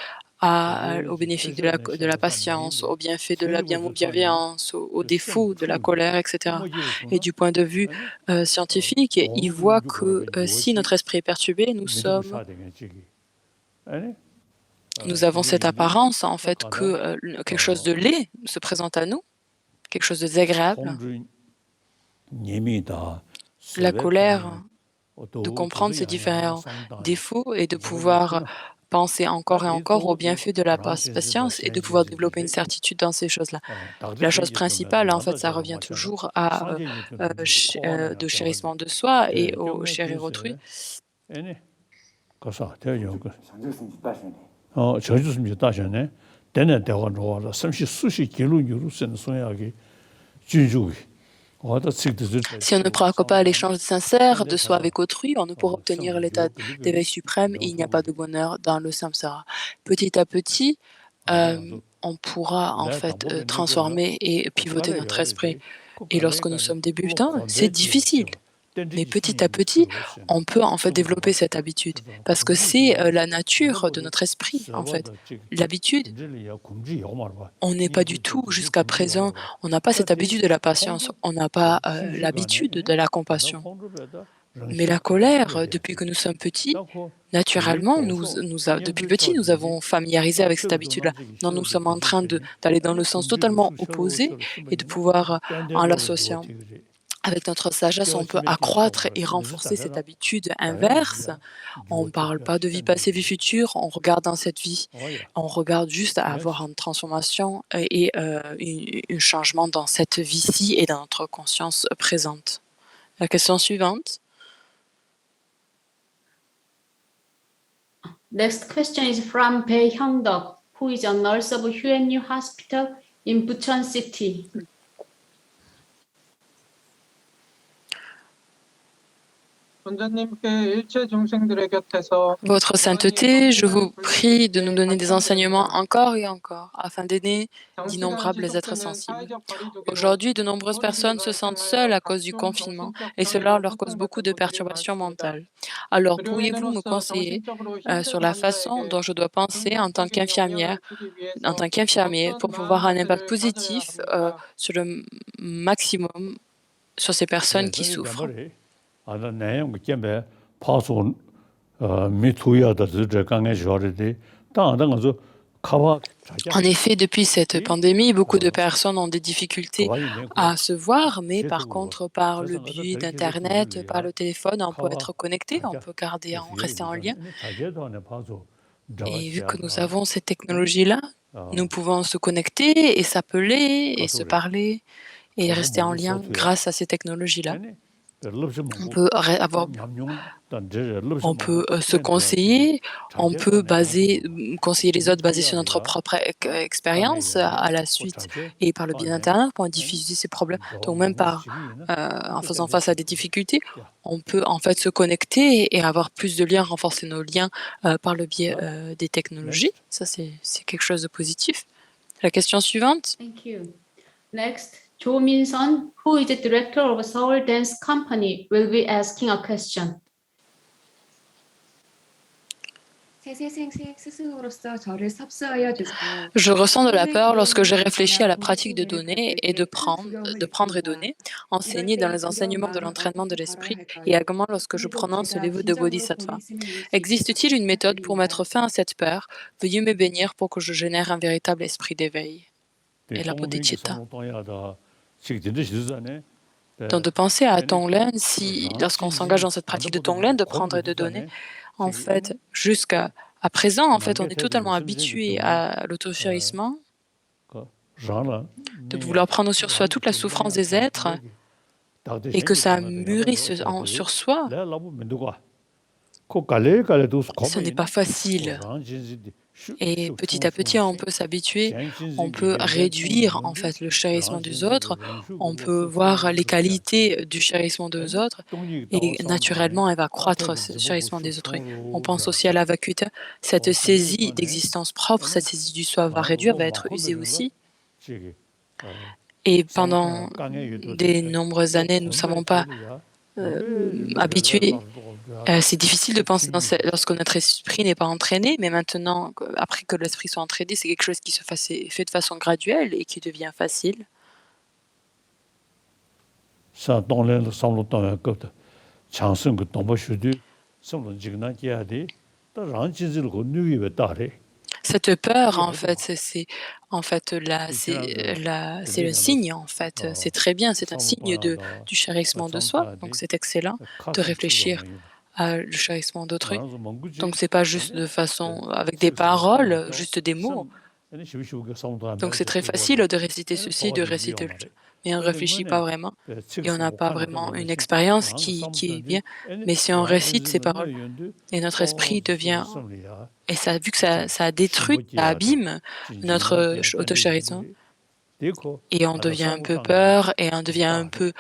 aux bénéfices de la patience, aux bienfaits de la bienveillance, aux défauts de la colère, etc. Et du point de vue scientifique, il voit que si notre esprit est perturbé, nous avons cette apparence, en fait, que quelque chose de laid se présente à nous, quelque chose de désagréable. La colère, de comprendre ces différents défauts et de pouvoir penser encore et encore aux bienfaits de la patience et de pouvoir développer une certitude dans ces choses-là. La chose principale, en fait, ça revient toujours de chérissement de soi et au chérir autrui. Si on ne pratique pas l'échange sincère de soi avec autrui, on ne pourra obtenir l'état d'éveil suprême et il n'y a pas de bonheur dans le samsara. Petit à petit, on pourra en fait transformer et pivoter notre esprit. Et lorsque nous sommes débutants, c'est difficile. Mais petit à petit, on peut en fait développer cette habitude parce que c'est la nature de notre esprit en fait. L'habitude, on n'est pas du tout jusqu'à présent, on n'a pas cette habitude de la patience, on n'a pas l'habitude de la compassion. Mais la colère, depuis que nous sommes petits, naturellement, depuis petit, nous avons familiarisé avec cette habitude-là. Donc nous sommes en train d'aller dans le sens totalement opposé et de pouvoir, en l'associant Avec notre sagesse, on peut accroître et renforcer cette habitude inverse. On ne parle pas de vie passée, vie future, on regarde dans cette vie. On regarde juste à avoir une transformation et un changement dans cette vie-ci et dans notre conscience présente. La question suivante. Next question is from Bae Hyung-duk, who is a nurse of Hyun-Yu Hospital in Bucheon City. Votre sainteté, je vous prie de nous donner des enseignements encore et encore, afin d'aider d'innombrables êtres sensibles. Aujourd'hui, de nombreuses personnes se sentent seules à cause du confinement, et cela leur cause beaucoup de perturbations mentales. Alors, pourriez-vous me conseiller sur la façon dont je dois penser en tant qu'infirmière, pour pouvoir avoir un impact positif sur le maximum sur ces personnes qui souffrent? En effet, depuis cette pandémie, beaucoup de personnes ont des difficultés à se voir, mais par contre, par le biais d'Internet, par le téléphone, on peut être connecté, on peut rester en lien. Et vu que nous avons cette technologie-là, nous pouvons se connecter et s'appeler et se parler et rester en lien grâce à ces technologies-là. On peut se conseiller, on peut conseiller les autres basés sur notre propre expérience à la suite et par le biais d'Internet pour diffuser ces problèmes. Donc même en faisant face à des difficultés, on peut en fait se connecter et avoir plus de liens, renforcer nos liens par le biais des technologies. Ça, c'est quelque chose de positif. La question suivante. Thank you. Next, Jo Min-sun, who is the director of a Seoul Dance Company, will be asking a question. Je ressens de la peur lorsque je réfléchis à la pratique de donner et de prendre et donner, enseigner dans les enseignements de l'entraînement de l'esprit et également lorsque je prononce les vœux de Bodhisattva. Existe-t-il une méthode pour mettre fin à cette peur? Veuillez me bénir pour que je génère un véritable esprit d'éveil. Et la bodhicitta. Donc de penser à Tonglen, lorsqu'on s'engage dans cette pratique de Tonglen, de prendre et de donner, en fait, jusqu'à présent, en fait, on est totalement habitué à l'auto-chérissement, de vouloir prendre sur soi toute la souffrance des êtres et que ça mûrisse sur soi. Ce n'est pas facile. Et petit à petit, on peut s'habituer, on peut réduire en fait le chérissement des autres, on peut voir les qualités du chérissement des autres et naturellement, elle va croître ce chérissement des autres. On pense aussi à la vacuité, cette saisie d'existence propre, cette saisie du soi va réduire, va être usée aussi. Et pendant de nombreuses années, nous ne savons pas habitués. C'est difficile de penser lorsque notre esprit n'est pas entraîné, mais maintenant, après que l'esprit soit entraîné, c'est quelque chose qui se fait de façon graduelle et qui devient facile. Cette peur, en fait, c'est le signe, en fait. C'est très bien, c'est un signe du chérissement de soi. Donc, c'est excellent de réfléchir le chérissement d'autrui. Donc, c'est pas juste de façon avec des paroles, juste des mots. Donc, c'est très facile de réciter ceci, de réciter le... Mais on ne réfléchit pas vraiment et on n'a pas vraiment une expérience qui est bien. Mais si on récite ces paroles et notre esprit devient... Et ça, vu que ça détruit, ça abîme notre autochérissement. Et on devient un peu peur et on devient un peu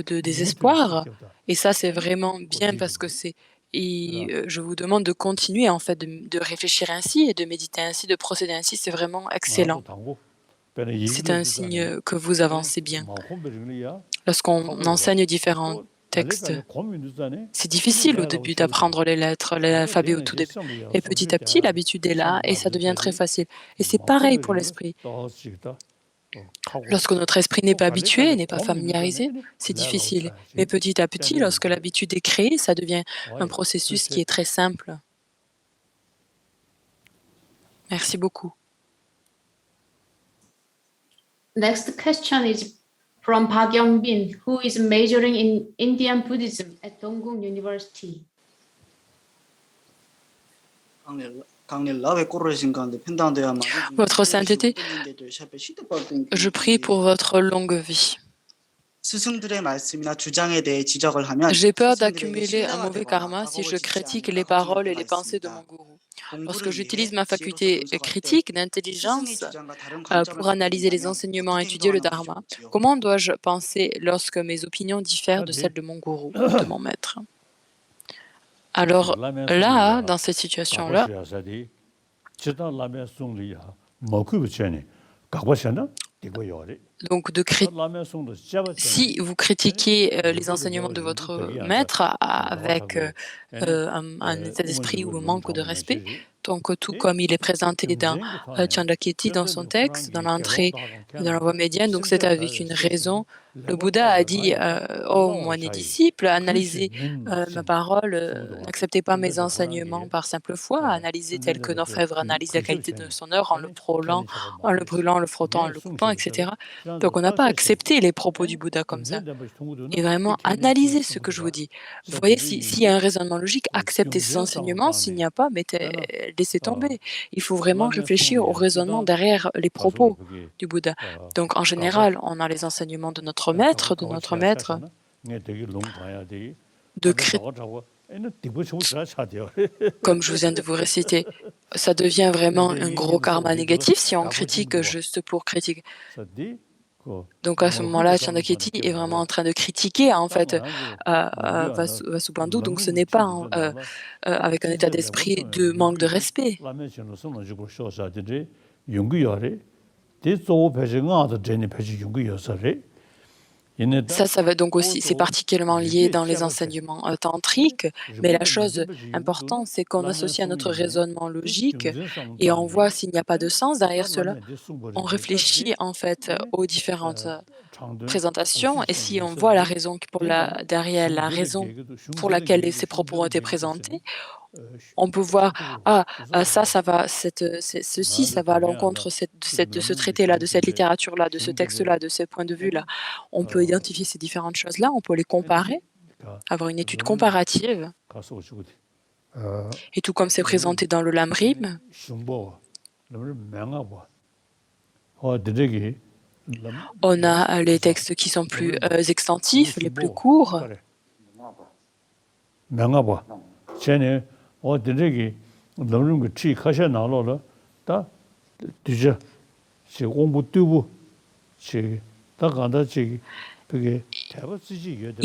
de désespoir. Et ça, c'est vraiment bien parce que je vous demande de continuer en fait de réfléchir ainsi et de méditer ainsi, de procéder ainsi. C'est vraiment excellent. C'est un signe que vous avancez bien. Lorsqu'on enseigne différents textes, c'est difficile au début d'apprendre les lettres, l'alphabet au tout début. Et petit à petit, l'habitude est là et ça devient très facile. Et c'est pareil pour l'esprit. Lorsque notre esprit n'est pas habitué, n'est pas familiarisé, c'est difficile. Mais petit à petit, lorsque l'habitude est créée, ça devient un processus qui est très simple. Merci beaucoup. Next question is from Park Young-bin, who is majoring in Indian Buddhism at Dongguk University. Votre sainteté, je prie pour votre longue vie. J'ai peur d'accumuler un mauvais karma si je critique les paroles et les pensées de mon gourou. Lorsque j'utilise ma faculté critique d'intelligence pour analyser les enseignements et étudier le dharma, comment dois-je penser lorsque mes opinions diffèrent de celles de mon gourou, de mon maître? Alors là, dans cette situation-là, donc si vous critiquez les enseignements de votre maître avec un état d'esprit ou un manque de respect, donc tout comme il est présenté dans Chandrakirti, dans son texte, dans l'entrée dans la voie médiane, donc c'est avec une raison. Le Bouddha a dit ô moines disciples, analysez ma parole, n'acceptez pas mes enseignements par simple foi, analysez tel que l'orfèvre analyse la qualité de son œuvre en le frôlant, en le brûlant, en le frottant, en le coupant, etc. Donc on n'a pas accepté les propos du Bouddha comme ça. Et vraiment analysez ce que je vous dis. Vous voyez, s'il y a un raisonnement logique, acceptez ces enseignements. S'il n'y a pas, laissez tomber. Il faut vraiment réfléchir au raisonnement derrière les propos du Bouddha. Donc en général, on a les enseignements de notre maître, comme je viens de vous réciter. Ça devient vraiment un gros karma négatif si on critique juste pour critiquer. Donc à ce moment-là, Chandrakirti est vraiment en train de critiquer en fait Vasubandhu. Donc ce n'est pas avec un état d'esprit de manque de respect. Ça va donc aussi, c'est particulièrement lié dans les enseignements tantriques, mais la chose importante, c'est qu'on associe à notre raisonnement logique et on voit s'il n'y a pas de sens derrière cela. On réfléchit en fait aux différentes présentations et si on voit la raison derrière la raison pour laquelle ces propos ont été présentés, on peut voir ça va ceci ça va à l'encontre de ce traité-là, de cette littérature-là, de ce texte-là, de ce point de vue-là. On peut identifier ces différentes choses-là, on peut les comparer, avoir une étude comparative. Et tout comme c'est présenté dans le Lamrim, on a les textes qui sont plus extensifs, les plus courts. Il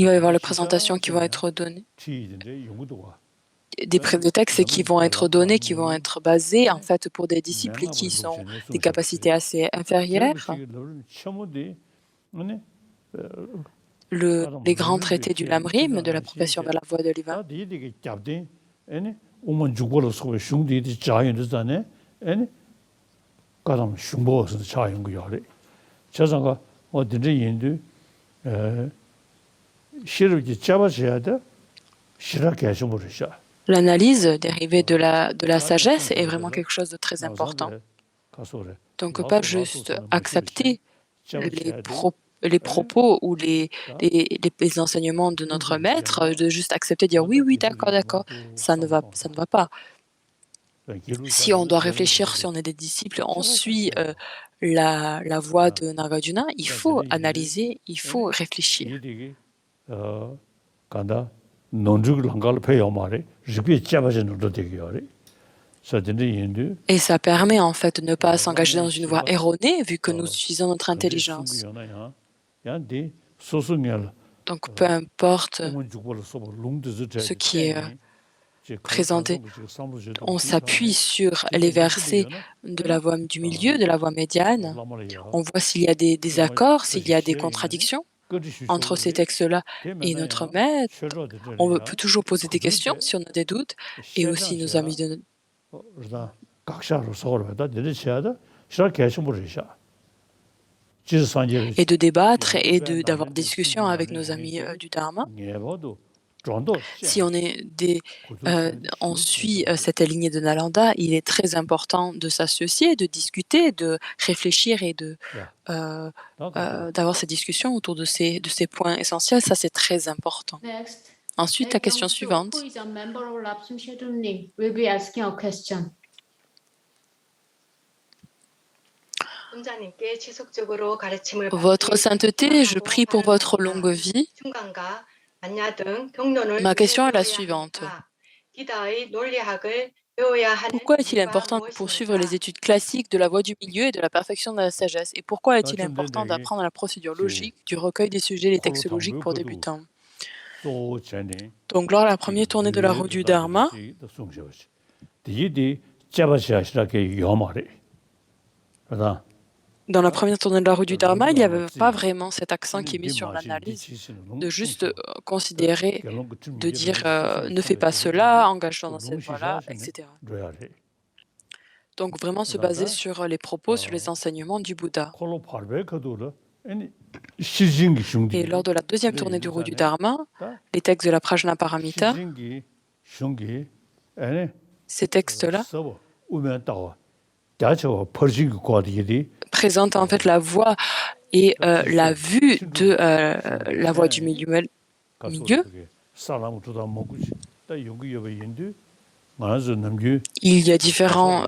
va y avoir les présentations qui vont être données, des textes qui vont être donnés, qui vont être basés en fait pour des disciples qui sont des capacités assez inférieures. Les grands traités du Lamrim, de la profession vers la voie de l'Iva. L'analyse dérivée de la sagesse est vraiment quelque chose de très important. Donc pas juste accepter les propos ou les enseignements de notre maître, de juste accepter, dire oui, d'accord, ça ne va pas. Si on doit réfléchir, si on est des disciples, on suit la voie de Nagarjuna, il faut analyser, il faut réfléchir. Et ça permet en fait de ne pas s'engager dans une voie erronée vu que nous utilisons notre intelligence. Donc peu importe ce qui est présenté, on s'appuie sur les versets de la voie du milieu, de la voie médiane. On voit s'il y a des accords, s'il y a des contradictions entre ces textes-là et notre maître. On peut toujours poser des questions si on a des doutes et aussi nos amis de et de débattre et d'avoir des discussions avec nos amis du Dharma. Si on suit cette lignée de Nalanda, il est très important de s'associer, de discuter, de réfléchir et d'avoir ces discussions autour de ces points essentiels. Ça, c'est très important. Next, Ensuite, la question suivante. Who is a member of Lapsum Shedumni will be asking a question. Votre sainteté, je prie pour votre longue vie. Ma question est la suivante. Pourquoi est-il important de poursuivre les études classiques de la voie du milieu et de la perfection de la sagesse? Et pourquoi est-il important d'apprendre la procédure logique du recueil des sujets et les textes logiques pour débutants? Donc, lors de la première tournée de la roue du Dharma, dans la première tournée de la roue du Dharma, il n'y avait pas vraiment cet accent qui est mis sur l'analyse, de juste considérer, de dire ne fais pas cela, engage-toi dans cette voie-là, etc. Donc vraiment se baser sur les propos, sur les enseignements du Bouddha. Et lors de la deuxième tournée du roue du Dharma, les textes de la Prajnaparamita, ces textes-là présente en fait la voie et la vue de la voie du milieu. Il y a différents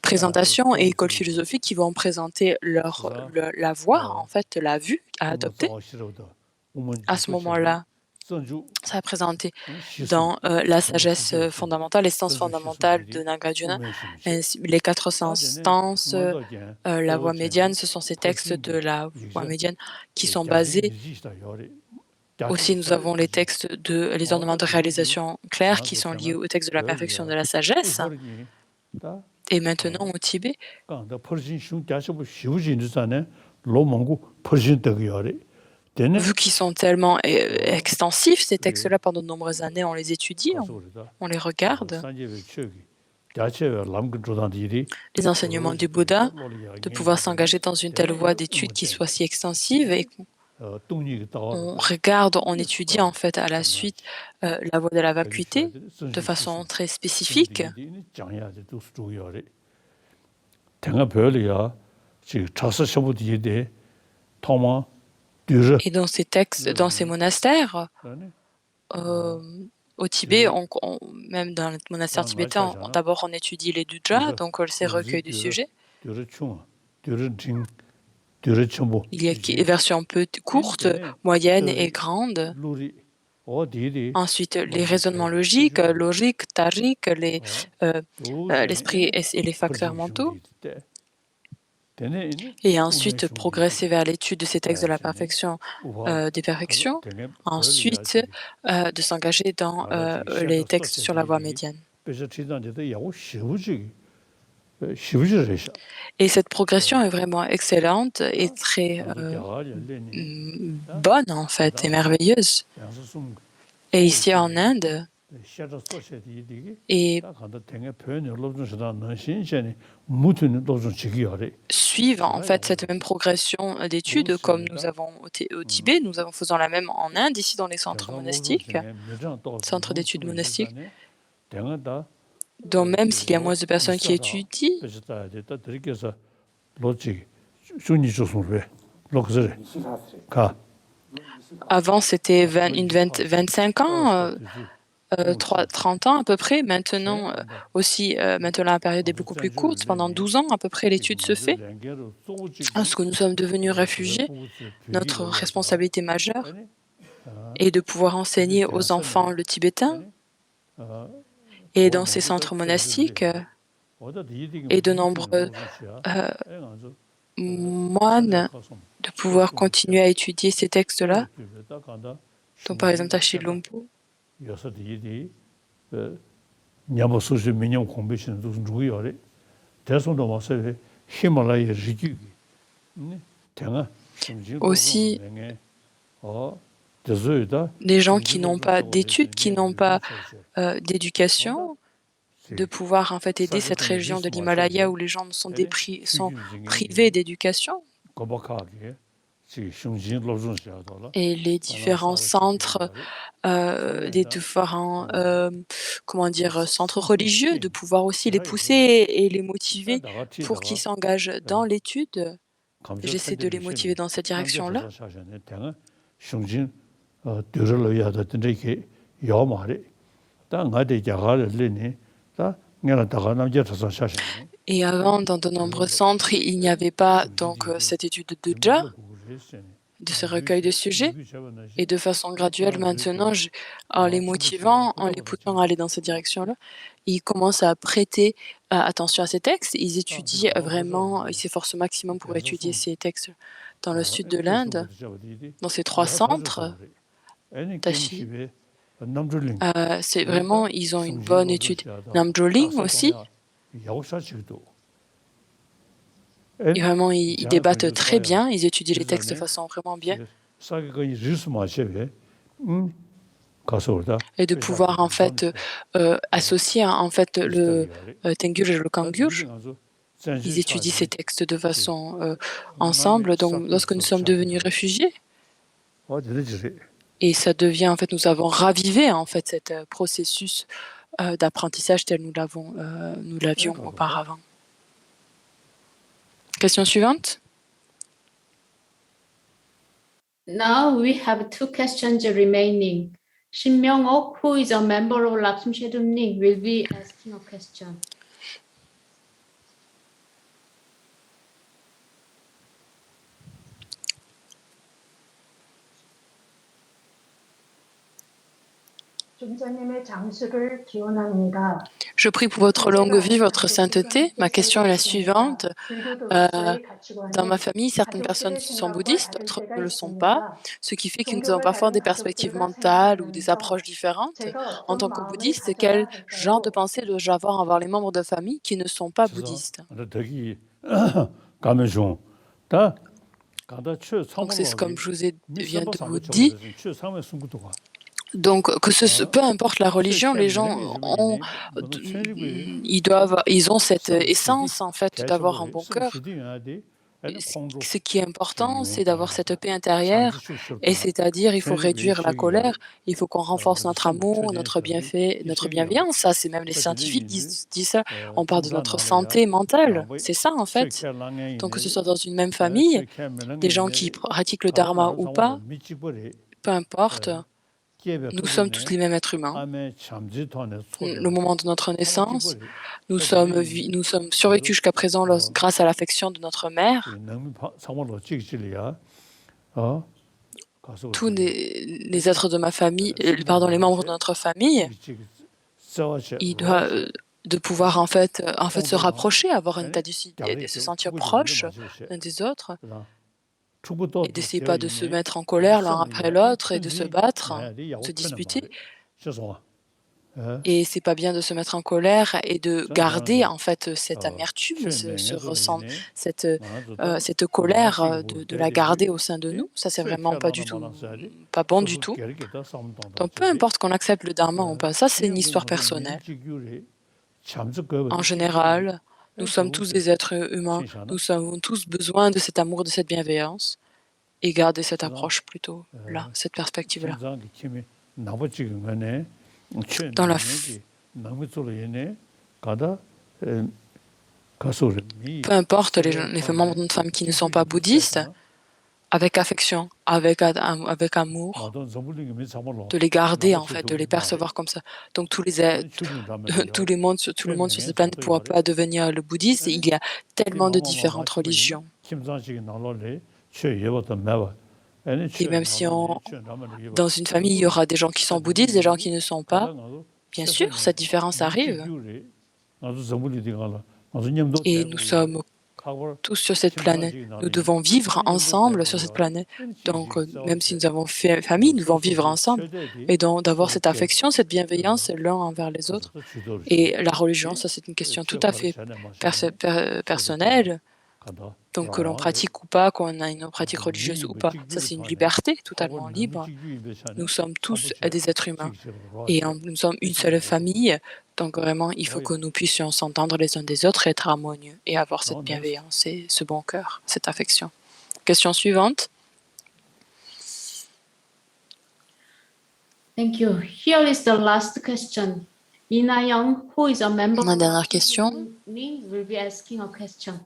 présentations et écoles philosophiques qui vont présenter la voie, en fait, la vue à adopter. À ce moment-là, ça a présenté dans la sagesse fondamentale, l'essence fondamentale de Nagarjuna, les 400 stances, la voie médiane, ce sont ces textes de la voie médiane qui sont basés. Aussi, nous avons les textes les ornements de réalisation clairs qui sont liés au texte de la perfection de la sagesse. Et maintenant, au Tibet, vu qu'ils sont tellement extensifs, ces textes-là, pendant de nombreuses années, on les étudie, on les regarde. Les enseignements du Bouddha, de pouvoir s'engager dans une telle voie d'étude qui soit si extensive, et on regarde, on étudie en fait à la suite la voie de la vacuité de façon très spécifique. Et dans ces textes, dans ces monastères, au Tibet, même dans le monastère tibétain, d'abord on étudie les dujas, donc ces recueils du sujet. Il y a des versions un peu courtes, moyennes et grandes. Ensuite, les raisonnements logiques, tariques, l'esprit et les facteurs mentaux. Et ensuite, progresser vers l'étude de ces textes de la perfection, des perfections. Ensuite, de s'engager dans les textes sur la voie médiane. Et cette progression est vraiment excellente et très bonne, en fait, et merveilleuse. Et ici en Inde, et suivent en fait cette même progression d'études comme nous avons au Tibet, nous faisons la même en Inde, ici dans les centres monastiques, centres d'études monastiques. Donc même s'il y a moins de personnes qui étudient, avant c'était 25 ans, 30 ans à peu près. Maintenant, maintenant la période est beaucoup plus courte. Pendant 12 ans à peu près, l'étude se fait. Lorsque nous sommes devenus réfugiés, notre responsabilité majeure est de pouvoir enseigner aux enfants le tibétain. Et dans ces centres monastiques, et de nombreux moines, de pouvoir continuer à étudier ces textes-là. Donc par exemple, Tashi Lumpo. Aussi, des gens qui n'ont pas d'études, qui n'ont pas d'éducation, de pouvoir en fait aider cette région de l'Himalaya où les gens sont privés d'éducation. et les différents centres, des différents, comment dire, centres religieux, de pouvoir aussi les pousser et les motiver pour qu'ils s'engagent dans l'étude. J'essaie de les motiver dans cette direction-là. Et avant, dans de nombreux centres, il n'y avait pas donc cette étude de déjà, de ce recueil de sujets. Et de façon graduelle, maintenant, en les motivant, en les poussant à aller dans cette direction-là, ils commencent à prêter attention à ces textes. Ils étudient vraiment, ils s'efforcent au maximum pour étudier ces textes dans le sud de l'Inde, dans ces 3 centres. Tashi, c'est vraiment, ils ont une bonne étude. Namjoling aussi, et vraiment, ils débattent très bien, ils étudient les textes de façon vraiment bien. Et de pouvoir en fait associer en fait le Tengyur et le Kangyur. Ils étudient ces textes de façon ensemble. Donc, lorsque nous sommes devenus réfugiés, et ça devient en fait, nous avons ravivé en fait cet processus d'apprentissage tel nous l'avions auparavant. Question suivante. Now we have 2 questions remaining. Shin Myung-ok, who is a member of Lapsum Shedumni, will be asking a question. Je prie pour votre longue vie, votre sainteté. Ma question est la suivante. Dans ma famille, certaines personnes sont bouddhistes, d'autres ne le sont pas, ce qui fait que nous avons parfois des perspectives mentales ou des approches différentes. En tant que bouddhiste, quel genre de pensée dois-je avoir envers les membres de famille qui ne sont pas bouddhistes? Donc c'est comme je viens de vous dire. Donc, peu importe la religion, les gens ils ont cette essence en fait d'avoir un bon cœur. Ce qui est important, c'est d'avoir cette paix intérieure, et c'est-à-dire il faut réduire la colère, il faut qu'on renforce notre amour, notre bienfait, notre bienveillance. Ça, c'est même les scientifiques disent ça. On parle de notre santé mentale. C'est ça en fait. Donc, que ce soit dans une même famille, des gens qui pratiquent le dharma ou pas, peu importe. Nous sommes tous les mêmes êtres humains. Le moment de notre naissance, nous sommes survécus jusqu'à présent grâce à l'affection de notre mère. Tous les êtres de ma famille, les membres de notre famille, ils doivent de pouvoir en fait se rapprocher, avoir un état de se sentir proche l'un des autres. Et d'essayer pas de se mettre en colère l'un après l'autre et de se battre, se disputer. Et c'est pas bien de se mettre en colère et de garder en fait cette amertume, cette colère, de la garder au sein de nous. Ça, c'est vraiment pas bon du tout. Donc peu importe qu'on accepte le dharma ou pas, ça c'est une histoire personnelle. En général, nous sommes tous des êtres humains, nous avons tous besoin de cet amour, de cette bienveillance, et garder cette approche plutôt là, cette perspective-là. Peu importe les membres de notre famille qui ne sont pas bouddhistes, avec affection, avec amour, de les garder en fait, de les percevoir comme ça. Donc tout le monde sur cette planète ne pourra pas devenir le bouddhiste. Il y a tellement de différentes religions. Et même si dans une famille, il y aura des gens qui sont bouddhistes, des gens qui ne sont pas, bien sûr, cette différence arrive. Et nous sommes tous sur cette planète. Nous devons vivre ensemble sur cette planète. Donc, même si nous avons famille, nous devons vivre ensemble. Et donc, d'avoir cette affection, cette bienveillance l'un envers les autres. Et la religion, ça, c'est une question tout à fait personnelle. Donc, que l'on pratique ou pas, qu'on a une pratique religieuse ou pas, ça, c'est une liberté totalement libre. Nous sommes tous des êtres humains. Et nous sommes une seule famille. Donc vraiment, il faut que nous puissions s'entendre les uns des autres, être harmonieux et avoir cette bienveillance et ce bon cœur, cette affection. Question suivante. Thank you. Here is the last question. Ina Young, who is a member Ma dernière question. will be asking a question.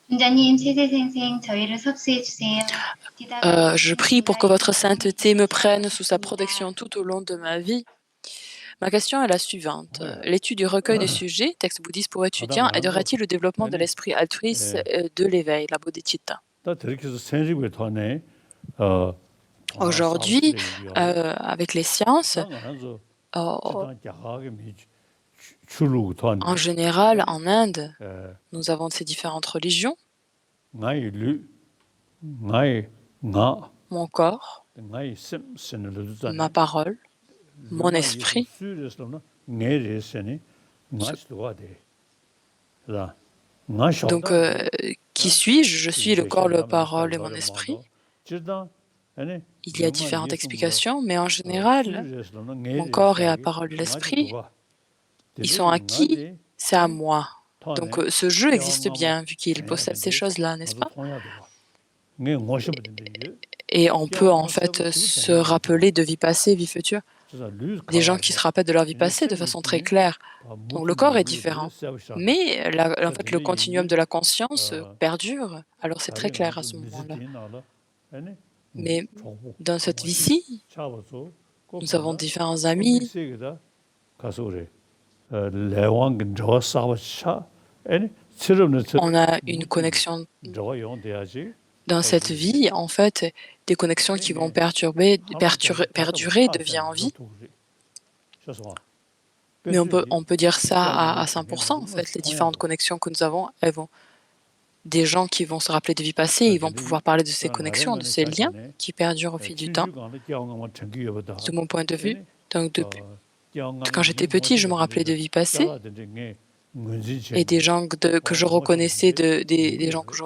원장님, 세세생생 저희를 섭수해 주세요. Je prie pour que votre sainteté me prenne sous sa protection tout au long de ma vie. Ma question est la suivante. L'étude du recueil des sujets, texte bouddhiste pour étudiants, aidera-t-il au développement de l'esprit altruiste de l'éveil, la bodhicitta? Aujourd'hui, avec les sciences, en général, en Inde, nous avons ces différentes religions. Mon corps, ma parole, mon esprit. Donc, qui suis-je? Je suis le corps, la parole et mon esprit. Il y a différentes explications, mais en général, mon corps et la parole de l'esprit, ils sont acquis, c'est à moi. Donc, ce jeu existe bien, vu qu'il possède ces choses-là, n'est-ce pas? Et on peut en fait se rappeler de vie passée, vie future. Des gens qui se rappellent de leur vie passée de façon très claire. Donc le corps est différent. Mais en fait, le continuum de la conscience perdure. Alors c'est très clair à ce moment-là. Mais dans cette vie-ci, nous avons différents amis. On a une connexion dans cette vie, en fait, des connexions qui vont perdurer de vie en vie. Mais on peut dire ça à 100%, en fait. Les différentes connexions que nous avons, elles vont... Des gens qui vont se rappeler de vie passée, ils vont pouvoir parler de ces connexions, de ces liens qui perdurent au fil du temps. De mon point de vue, donc quand j'étais petit, je me rappelais de vie passée. Et des gens que je reconnaissais, des gens que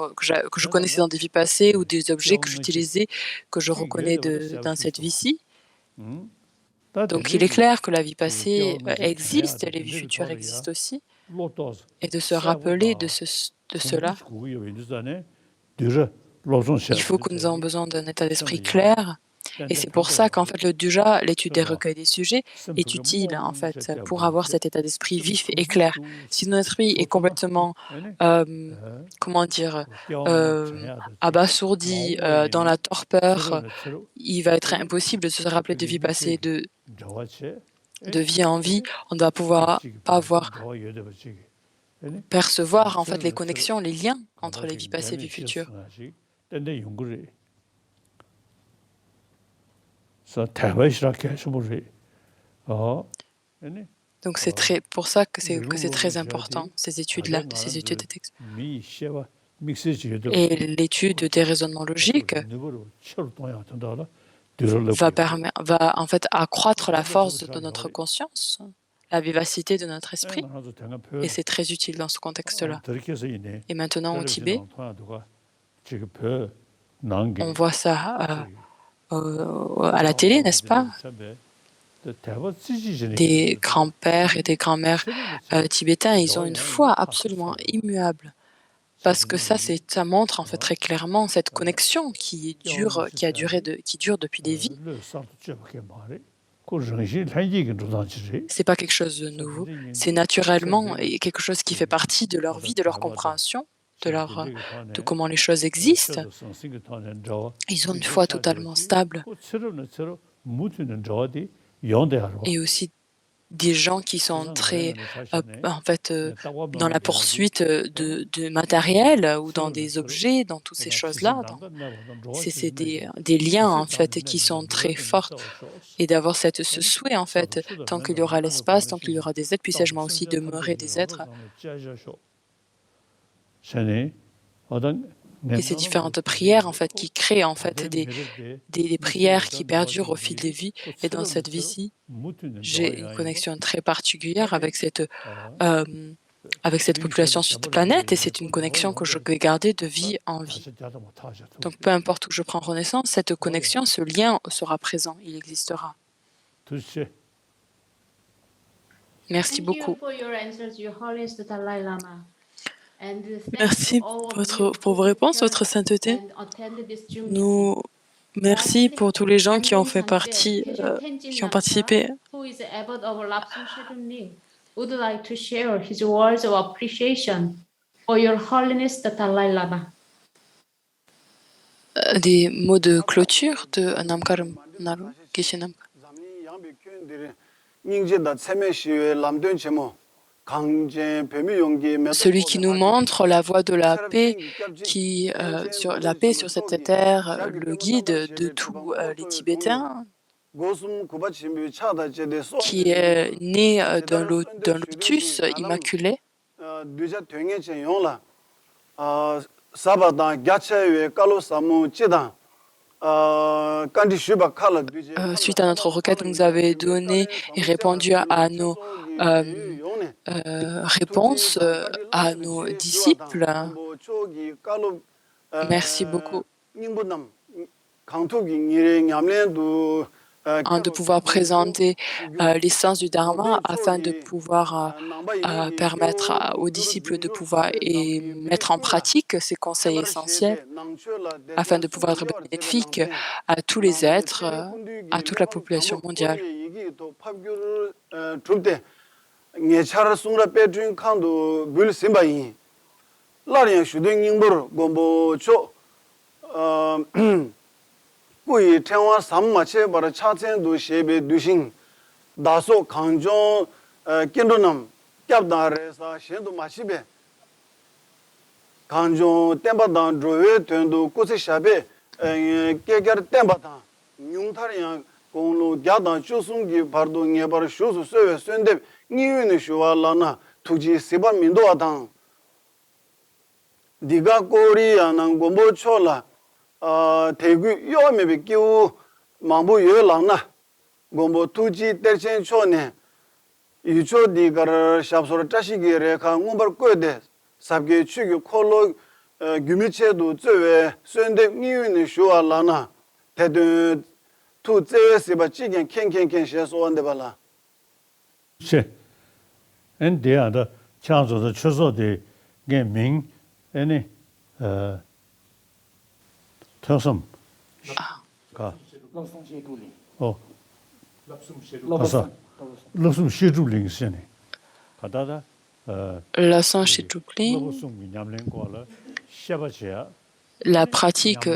je connaissais dans des vies passées ou des objets que j'utilisais, que je reconnais dans cette vie-ci. Donc il est clair que la vie passée existe, et les vies futures existent aussi. Et de se rappeler de cela, il faut que nous ayons besoin d'un état d'esprit clair. Et c'est pour ça qu'en fait le duja, l'étude des recueils des sujets, est utile en fait pour avoir cet état d'esprit vif et clair. Si notre esprit est complètement, abasourdi, dans la torpeur, il va être impossible de se rappeler de vie passée, de vie en vie. On ne va pas percevoir en fait les connexions, les liens entre les vies passées et les vies futures. Donc c'est pour ça que c'est très important, ces études-là, ces études de texte. Et l'étude des raisonnements logiques va en fait accroître la force de notre conscience, la vivacité de notre esprit, et c'est très utile dans ce contexte-là. Et maintenant au Tibet, on voit ça à la télé, n'est-ce pas? Des grands-pères et des grands-mères tibétains, ils ont une foi absolument immuable. Parce que ça montre en fait très clairement cette connexion qui dure depuis des vies. C'est pas quelque chose de nouveau, c'est naturellement quelque chose qui fait partie de leur vie, de leur compréhension, de comment les choses existent. Ils ont une foi totalement stable. Et aussi des gens qui sont très, dans la poursuite de matériel ou dans des objets, dans toutes ces choses-là. C'est des liens, en fait, qui sont très forts. Et d'avoir ce souhait, en fait, tant qu'il y aura l'espace, tant qu'il y aura des êtres, puissais-je moi aussi demeurer des êtres. Et ces différentes prières, en fait, qui créent, en fait, des prières qui perdurent au fil des vies. Et dans cette vie-ci, j'ai une connexion très particulière avec cette population sur cette planète, et c'est une connexion que je vais garder de vie en vie. Donc, peu importe où je prends renaissance, cette connexion, ce lien sera présent, il existera. Merci beaucoup. Merci pour vos réponses, votre sainteté. Nous Merci pour tous les gens qui ont fait partie, qui ont participé. Who is the abbot of Lapsang Shedunni, would like to share his words of appreciation for your holiness the Dalai Lama. Des mots de clôture de Namkaram Naru Geshe Namkar. Celui qui nous montre la voie de la paix, sur la paix sur cette terre, le guide de tous les Tibétains, qui est né d'un lotus immaculé, suite à notre requête, vous nous avez donné et répondu à nos réponses à nos disciples. Merci beaucoup. De pouvoir présenter l'essence du Dharma afin de pouvoir permettre aux disciples de pouvoir et mettre en pratique ces conseils essentiels afin de pouvoir être bénéfique à tous les êtres, à toute la population mondiale. 꾸이 태화 삼마체 바라 차첸도 셰베 두신 다소 강종 낀도남 깝다레사 셴도 마시베 강종 템바단 드로에 텐도 꾸세샤베 깨게르 템바다 뇽타리야 공로 갸단 쇼숭기 바르도 녜바르 쇼수 쇠웨 쇠인데 니위네 쇼알라나 투지 세바 민도아당 디가 코리아난 곰보초라 대구 요메비 끼우 망부 요랑나 곰보 투지 대천 초네 유초디가르 샵소르 따시기레 강웅벌 거데 삽게 추기 콜로 규미체도 쯔웨 쇠인데 니위네 쇼알라나 대드 투 쯔웨스바 찌겐 켄켄켄 셰소원데 발라 제 엔데아다 창조의 최소의 개명 아니 태섬 가 가서 러숨 시주링스네 가다다 Lapsang Shedunni, la pratique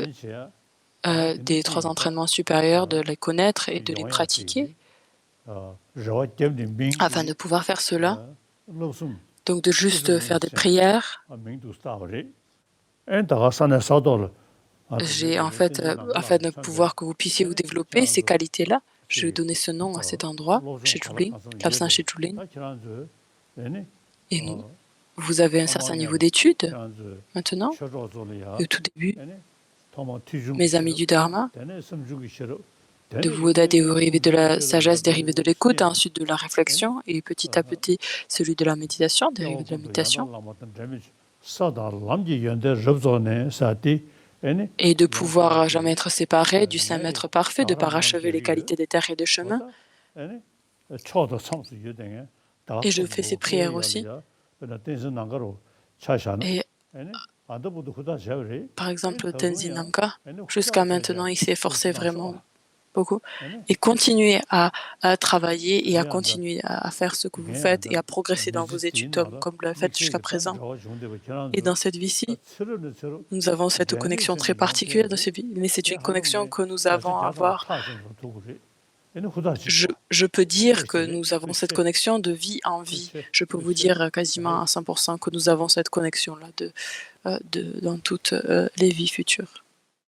des 3 entraînements supérieurs, de les connaître et de les pratiquer, afin de pouvoir faire cela, donc de juste faire des prières. J'ai en fait, afin de pouvoir que vous puissiez vous développer ces qualités-là, je vais donner ce nom à cet endroit, Shedulin, Lapsang Shedulin. Et nous, vous avez un certain niveau d'études maintenant, et au tout début, mes amis du Dharma, de vous dériver de la sagesse, dériver de l'écoute, ensuite de la réflexion, et petit à petit celui de la méditation, dériver de la méditation, et de pouvoir jamais être séparé du Saint Maître parfait, de parachever les qualités des terres et des chemins. Et je fais ces prières aussi. Et par exemple, Tenzin Namkar, jusqu'à maintenant, il s'est efforcé vraiment beaucoup et continuer à travailler et à continuer à faire ce que vous faites et à progresser dans vos études comme vous l'avez fait jusqu'à présent. Et dans cette vie-ci, nous avons cette connexion très particulière de cette vie, mais c'est une connexion que nous avons à avoir. Je peux dire que nous avons cette connexion de vie en vie. Je peux vous dire quasiment à 100% que nous avons cette connexion-là dans toutes les vies futures.